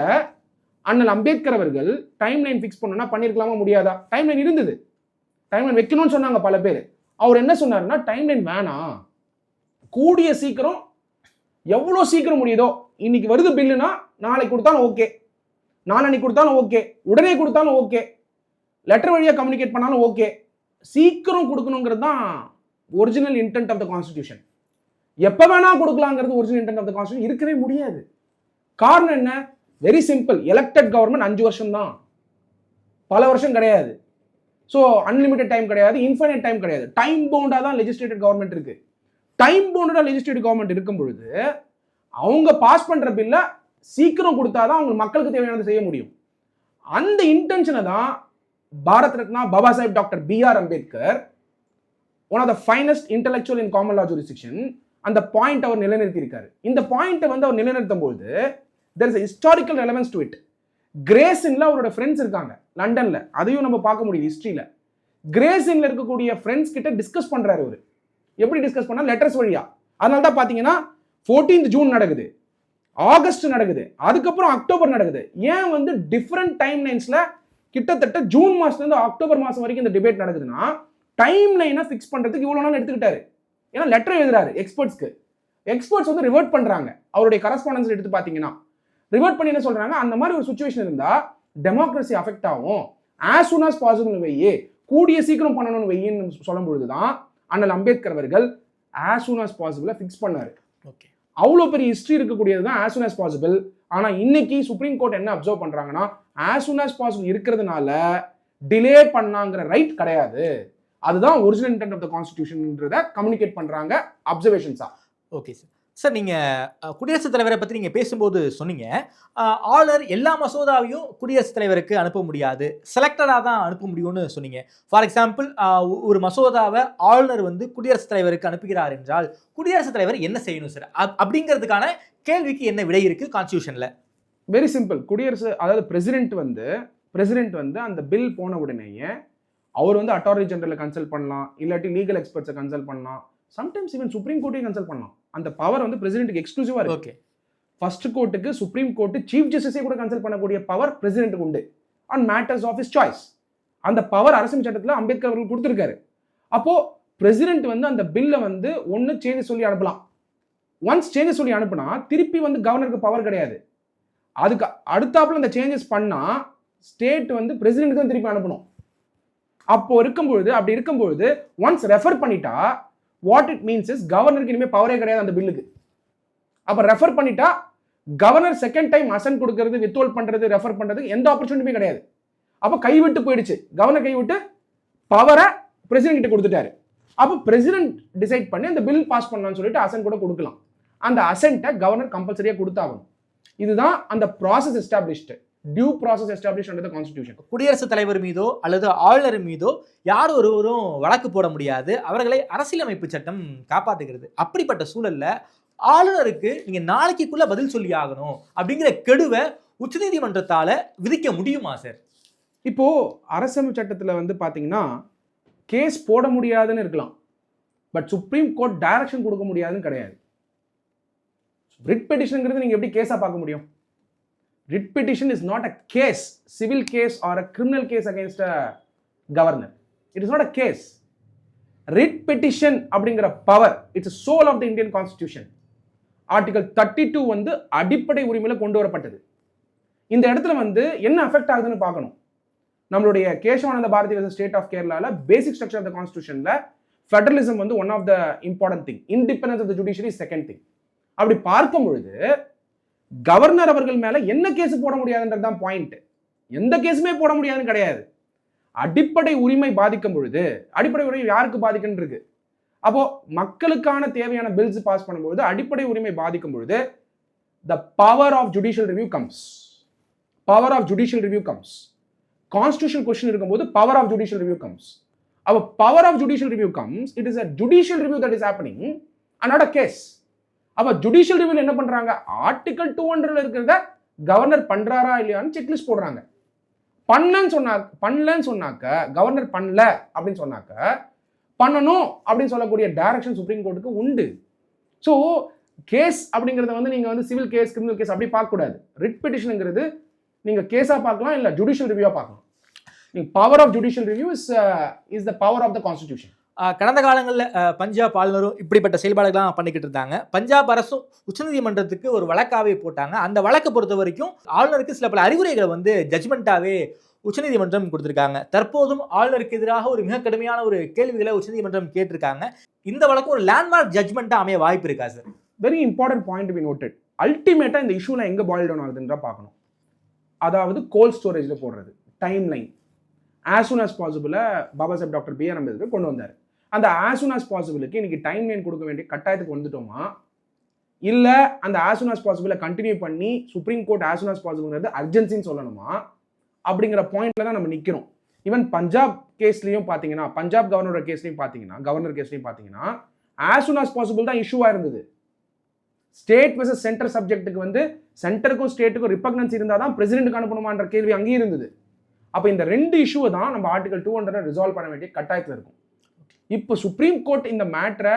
அண்ணல் அம்பேத்கர் அவர்கள் டைம் லைன் ஃபிக்ஸ் பண்ணணும்னா பண்ணிருக்கலாமா முடியாதா? டைம் லைன் இருந்தது, டைம் லைன் வைக்கணும்னு சொன்னாங்க பல பேர். அவர் என்ன சொன்னாருன்னா டைம் லைன் வேணாம், கூடிய சீக்கிரம் எவ்வளோ சீக்கிரம் முடியுதோ, இன்னைக்கு வருது பில்லுனா நாளைக்கு கொடுத்தாலும் ஓகே, நாளைக்கு கொடுத்தாலும் ஓகே, உடனே கொடுத்தாலும் ஓகே, லெட்டர் வழியாக கம்யூனிகேட் பண்ணாலும் ஓகே, சீக்கிரம் கொடுக்கணுங்கிறது தான் original intent of the constitution. எப்போ வேணா கொடுக்கலாங்கிறது original intent of the constitution இருக்கவே முடியாது. காரணம் என்ன? வெரி சிம்பிள், எலெக்டட் கவர்மெண்ட் 5 வருஷம் தான், பல வருஷம் கிடையாது. ஸோ அன்லிமிட்டட் டைம் கிடையாது, இன்ஃபைனைட் டைம் கிடையாது, டைம் பவுண்டாக தான் லெஜிஸ்லேட்டிவ் கவர்மெண்ட் இருக்கு. டைம் பவுண்டடாக லெஜிஸ்லேட்டிவ் கவர்மெண்ட் இருக்கும் பொழுது அவங்க பாஸ் பண்ற பில்ல சீக்கிரம் கொடுத்தாதான் அவங்க மக்களுக்கு தேவையானதை செய்ய முடியும். அந்த இன்டென்ஷனை தான் Bharat Ratna Baba Saheb doctor B.R. Ambedkar, one of the finest intellectual in common law jurisdiction, அந்த பாயிண்ட் அவர் நிலைநிறுத்தி இருக்காரு. இந்த பாயிண்ட்டை வந்து அவர் நிலைநிறுத்தும் போது there is a historical relevance to it. கிரேசின்ல அவரோட ஃப்ரெண்ட்ஸ் இருக்காங்க லண்டன்ல, அதையும் நம்ம பார்க்க முடியும் ஹிஸ்டரியில. கிரேசின்ல இருக்கக்கூடிய ஃப்ரெண்ட்ஸ் கிட்ட டிஸ்கஸ் பண்றாரு அவரு. எப்படி டிஸ்கஸ் பண்ணா? லெட்டர்ஸ் வழியா. அதனால தான் பாத்தீங்கன்னா 14th ஜூன் நடக்குது, ஆகஸ்ட் நடக்குது, அதுக்கப்புறம் அக்டோபர் நடக்குது. ஏன் வந்து டிஃப்ரெண்ட் டைம் லைன்ஸ்ல கிட்டத்தட்ட ஜூன் மாசத்துல இருந்து அக்டோபர் மாசம் வரைக்கும் இந்த டிபேட் நடக்குதுன்னா டைம் லைனை ஃபிக்ஸ் பண்றதுக்கு இவ்வளவு நாள் எடுத்துக்கிட்டாரு. ஏன்னா லெட்டர் எழுதுறாரு எக்ஸ்பர்ட்ஸ்க்கு, எக்ஸ்பர்ட்ஸ் வந்து ரிவர்ட் பண்றாங்க. அவருடைய கரஸ்பாண்டன்ஸ் எடுத்து பாத்தீங்கன்னா ரிவர்ட் பண்ணி என்ன சொல்றாங்க, அந்த மாதிரி ஒரு சுச்சுவேஷன் இருந்தா டெமோக்ரஸி அஃபெக்ட் ஆகும், as soon as possible வெய்யே, கூடிய சீக்கிரம் பண்ணணும்னு வெய்யின்னு சொல்லும் பொழுதுதான் அண்ணல் அம்பேத்கர் அவர்கள் as soon as possible fix பண்ணாரு. ஓகே, அவ்வளோ பெரிய ஹிஸ்டரி இருக்கக்கூடியது தான் as soon as possible. ஆனா இன்னைக்கு சுப்ரீம் கோர்ட் என்ன அப்சர்வ் பண்றாங்கன்னா as soon as possible இருக்கிறதுனால டிலே பண்ணாங்கிற ரைட் கிடையாது. அதுதான் ஒரிஜினல் இன்டென்ட் ஆஃப் த கான்ஸ்டிடியூஷன்ன்றத கம்யூனிகேட் பண்றாங்க அப்சர்வேஷன்ஸா. Okay sir. சார் நீங்கள் குடியரசுத் தலைவரை பற்றி நீங்கள் பேசும்போது சொன்னீங்க, ஆளுநர் எல்லா மசோதாவையும் குடியரசுத் தலைவருக்கு அனுப்ப முடியாது, செலக்டடாக தான் அனுப்ப முடியும்னு சொன்னீங்க. ஃபார் எக்ஸாம்பிள், ஒரு மசோதாவை ஆளுநர் வந்து குடியரசுத் தலைவருக்கு அனுப்புகிறார் என்றால் குடியரசுத் தலைவர் என்ன செய்யணும் சார்? அப்படிங்கிறதுக்கான கேள்விக்கு என்ன விடை இருக்கு கான்ஸ்டிடியூஷன்ல? Very simple. அதாவது பிரசிடென்ட் வந்து அந்த பில் போன உடனேயே அவர் வந்து அட்டார்னி ஜெனரலை கன்சல்ட் பண்ணலாம், இல்லாட்டி லீகல் எக்ஸ்பர்ட்ஸை கன்சல்ட் பண்ணலாம், சம்டைம்ஸ் ஈவன் சுப்ரீம் கோர்ட்டையும் கன்சல்ட் பண்ணலாம். அந்த பவர் வந்து பிரசிடென்ட்டுக்கு எக்ஸ்க்ளூசிவா இருக்கு. ஓகே, ஃபர்ஸ்ட் கோர்ட்டுக்கு, சுப்ரீம் கோர்ட், சீஃப் ஜஸ்டிஸை கூட கன்சல்ட் பண்ணக்கூடிய பவர் பிரசிடென்ட்டுக்கு உண்டு on matters of his choice. அந்த பவர் அரசியல் சட்டத்தில் அம்பேத்கர் அவர்கள் கொடுத்திருக்காரு. அப்போ பிரசிடென்ட் வந்து அந்த பில்லை வந்து ஒன்று சேஞ்சஸ் சொல்லி அனுப்பலாம். ஒன்ஸ் சேஞ்சஸ் சொல்லி அனுப்புனா திருப்பி வந்து கவர்னருக்கு பவர் கிடையாது. அதுக்கு அடுத்தாப்புல அந்த சேஞ்சஸ் பண்ணா ஸ்டேட் வந்து பிரசிடென்ட் தான் திருப்பி அனுப்பணும். அப்படி இருக்கும்பொழுது ஒன்ஸ் ரெஃபர் பண்ணிட்டா வாட் இட் மீன்ஸ் இஸ் கவர்னருக்கு இனிமே பவரே கிடையாது அந்த பில்லுக்கு. அப்ப ரெஃபர் பண்ணிட்டா கவர்னர் செகண்ட் டைம் அசென்ட் கொடுக்கிறது, வித்ஹோல்ட் பண்றது, ரெஃபர் பண்றதுக்கு எந்த ஆப்பர்ச்சுனிட்டியுமே கிடையாது. அப்ப கைவிட்டு போயிடுச்சு, கவர்னர் கைவிட்டு பவரை பிரசிடென்ட் கிட்ட கொடுத்துட்டாரு. அப்ப பிரசிடென்ட் டிசைட் பண்ணி அந்த பில் பாஸ் பண்ணலாம்னு சொல்லிட்டு அசென்ட் கூட கொடுக்கலாம். அந்த அசென்ட்டை கவர்னர் கம்பல்சரியா கொடுத்தாகணும். இதுதான் அந்த process established, due process established under the constitution. குடியரசுத் தலைவர் மீதோ அல்லது ஆளுநர் மீதோ யார் ஒருவரும் வழக்கு போட முடியாது, அவர்களை அரசியலமைப்பு சட்டம் காப்பாற்றுகிறது. அப்படிப்பட்ட சூழல்ல ஆளுநருக்கு நீங்க நாளைக்குள்ள பதில் சொல்லி ஆகணும் அப்படிங்கிற கெடுவை உச்சநீதிமன்றத்தால விதிக்க முடியுமா சார்? இப்போ அரசியலமைப்பு சட்டத்துல வந்து பாத்தீங்கன்னா கேஸ் போட முடியாதுன்னு இருக்கலாம், பட் சுப்ரீம் கோர்ட் டைரக்ஷன் கொடுக்க முடியாதுன்னு கிடையாது. ரிட் பெட்டிஷனுங்கிறது நீங்க எப்படி கேஸா பார்க்க முடியும்? Writ petition is not a case, civil case or a criminal case against a governor. It is not a case. Writ petition அப்படிங்கிற power it's soul of the Indian constitution. Article 32 வந்து அடிப்படை உரிமையில கொண்டு வரப்பட்டது. இந்த இடத்துல வந்து என்ன அஃபெக்ட் ஆகுதுன்னு பார்க்கணும். நம்மளுடைய Kesavananda Bharati versus state of கேரளால பேசிக் ஸ்ட்ரக்சர் ஆஃப் த கான்ஸ்டிடியூஷன்ல ஃபெடரலிசம் வந்து one of the important thing, independence of the judiciary second thing. அப்படி பார்க்கும் பொழுது கவர்னர் அவர்கள் மேல என்ன கேஸ் போட முடியாதுன்றது தான் பாயிண்ட். எந்த கேஸுமே போட முடியாதுன்னு கிடையாது. அடிப்படை உரிமை பாதிக்கும் பொழுது, அடிப்படை உரிமை யாருக்கு பாதிக்குன்னு இருக்கு. அப்போ மக்களுக்கான தேவையான பில்ஸ் பாஸ் பண்ணும்போது அடிப்படை உரிமை பாதிக்கும் பொழுது the power of judicial review comes. Power of judicial review comes. Constitutional question இருக்கும்போது power of judicial review comes. Our power of judicial review comes, it is a judicial review that is happening and not a case. அப்ப judicial review என்ன பண்றாங்க? ஆர்டிகல் 200ல இருக்கிறத கவர்னர் பண்றாரா இல்லையான்னு செக்லிஸ்ட் போடுறாங்க. பண்ணலன்னு சொன்னாக்க கவர்னர் பண்ணல அப்படின்னு சொன்னாக்க பண்ணணும் அப்படின்னு சொல்லக்கூடிய டைரக்ஷன் சுப்ரீம் கோர்ட்டுக்கு உண்டு. ஸோ கேஸ் அப்படிங்கிறத வந்து நீங்க வந்து சிவில் கேஸ், கிரிமினல் கேஸ் அப்படி பார்க்க கூடாது. ரிட் பெட்டிஷனுங்கிறது நீங்க கேஸா பார்க்கலாம், இல்ல ஜுடிஷியல் ரிவ்யூவா பார்க்கலாம். நீங்க power of judicial review is the power of the constitution. கடந்த காலங்களில் பஞ்சாப் ஆளுநரும் இப்படிப்பட்ட செயல்பாடுகள்லாம் பண்ணிக்கிட்டு இருந்தாங்க. பஞ்சாப் அரசும் உச்சநீதிமன்றத்துக்கு ஒரு வழக்காவே போட்டாங்க. அந்த வழக்கை பொறுத்த வரைக்கும் ஆளுநருக்கு சில பல அறிவுரைகளை வந்து ஜட்மெண்ட்டாவே உச்சநீதிமன்றம் கொடுத்திருக்காங்க. தற்போதும் ஆளுநருக்கு எதிராக ஒரு மிக கடுமையான ஒரு கேள்விகளை உச்சநீதிமன்றம் கேட்டிருக்காங்க. இந்த வழக்கு ஒரு லேண்ட்மார்க் ஜட்மெண்ட்டா அமைய வாய்ப்பு இருக்கா sir? Very important point be noted. அல்டிமேட்டா இந்த இஷ்யூல எங்க பாயில் டவுன் ஆகுதுன்றா பார்க்கணும். அதாவது கோல்ட் ஸ்டோரேஜ்ல போடுறது time line as soon as possible Baba Saheb doctor B.R.. Ambedkar கொண்டு வந்தார். அந்த as soon as possible-க்கு இன்னைக்கு டைம் லைன் கொடுக்க வேண்டிய கட்டாயத்துக்கு வந்துட்டோமா, இல்ல அந்த as soon as possible continue பண்ணி supreme court as soon as possible அர்ஜென்சின்னு சொல்லணுமா அப்படிங்கிற பாயிண்ட்ல தான் நம்ம நிக்கிறோம். ஈவன் பஞ்சாப் கேஸ்லயும் பாத்தீங்கன்னா, பஞ்சாப் கவர்னர் கேஸ்லயும் பாத்தீங்கன்னா as soon as possible தான் இஷ்யூவா இருந்தது. ஸ்டேட் வெர்சஸ் சென்டர் சப்ஜெக்ட்டுக்கு வந்து சென்டருக்கும் ஸ்டேட்டுக்கும் ரிபக்னன்ஸ் இருந்தால் தான் பிரசிடென்ட்டுக்கு அனுப்பணுமான்ற கேள்வி அங்கேயும் இருந்தது. அப்போ இந்த ரெண்டு இஷ்யூவை தான் நம்ம ஆர்டிகல் 200 ரிசால்வ் பண்ண வேண்டிய கட்டாயத்தில் இருக்கும். இப்போ சுப்ரீம் கோர்ட் இந்த மேட்டரை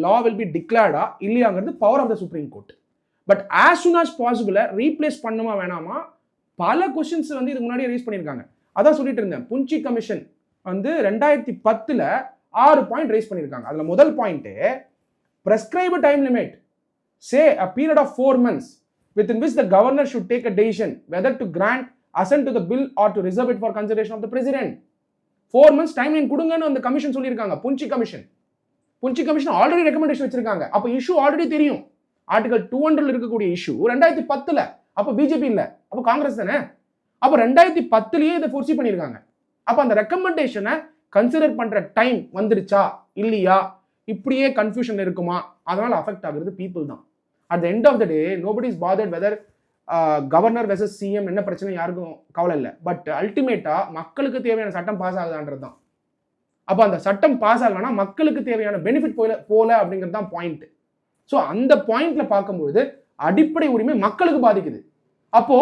லா வில் பி டிக்ளேர்டா இல்லையாங்கிறது power of the supreme court. But as soon as possible replace பண்ணுமா வேணாமா பல கொஸ்டின்ஸ் வந்து இதுக்கு முன்னாடியே ரைஸ் பண்ணியிருக்காங்க. அதான் சொல்லிட்டு இருந்தேன். புஞ்சி கமிஷன் வந்து 2010 6 பாயிண்ட் ரைஸ் பண்ணியிருக்காங்க. அதில் முதல் point prescribed time limit, say a period of 4 months within which the governor should take a decision whether to grant assent to the bill or to reserve it for consideration of the president. 4 months time line கொடுங்கன்னு அந்த கமிஷன் சொல்லியிருக்காங்க. புஞ்சி கமிஷன் ஆல்ரெடி ரெக்கமெண்டேஷன் வச்சிருக்காங்க. அப்போ இஷ்யூ ஆல்ரெடி தெரியும். ஆர்டிகல் 200 இருக்கக்கூடிய இஷ்யூ 2010 அப்போ பிஜேபி இல்ல, அப்போ காங்கிரஸ் தானே. அப்போ 2010லயே இதை ஃபோர்சி பண்ணியிருக்காங்க. அப்போ அந்த ரெக்கமெண்டேஷனை கன்சிடர் பண்ற டைம் வந்துருச்சா இல்லையா, இப்படியே கன்ஃபியூஷன் இருக்குமா, அதனால அஃபெக்ட் ஆகுறது பீப்புள் தான். At the end of the day nobody is bothered whether governor versus CM என்ன பிரச்சனை யாருக்கும் கவலை இல்லை. பட் அல்டிமேட்டா மக்களுக்கு தேவையான சட்டம் பாஸ் ஆகுதான்றது தான். அப்போ அந்த சட்டம் பாஸ் ஆகலன்னா மக்களுக்கு தேவையான பெனிஃபிட் போல அப்படிங்கிறது தான் பாயிண்ட். ஸோ அந்த பாயிண்ட்ல பார்க்கும்போது அடிப்படை உரிமை மக்களுக்கு பாதிக்குது. அப்போ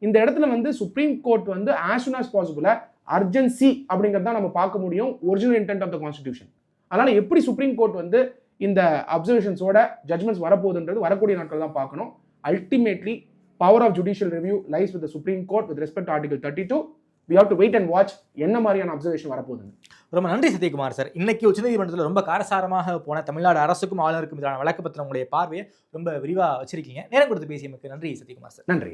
இந்த இடத்துல வந்து சுப்ரீம் கோர்ட் வந்து as soon as possible urgency அப்படிங்கிறது தான் நம்ம பார்க்க முடியும் original intent of the constitution. அதனால எப்படி சுப்ரீம் கோர்ட் வந்து இந்த அப்சர்வேஷன்ஸோட ஜட்மெண்ட்ஸ் வரப்போகுதுன்றது வரக்கூடிய நாட்கள் தான் பார்க்கணும். Ultimately power of judicial review lies with the supreme court with respect to article 32. we have to wait and watch என்ன மாதிரியான அப்சர்வேஷன் வரப்போகுதுன்னு. ரொம்ப நன்றி சத்யகுமார் சார். இன்னைக்கு உச்சநீதிமன்றத்தில் ரொம்ப காரசாரமாக போன தமிழ்நாடு அரசுக்கும் ஆளுநருக்கும் எதிரான வழக்கு பற்றின உங்களுடைய பார்வையை ரொம்ப விரிவாக வச்சிருக்கீங்க. நேரம் கொடுத்து பேசியமைக்கு நன்றி சத்யகுமார் சார். நன்றி.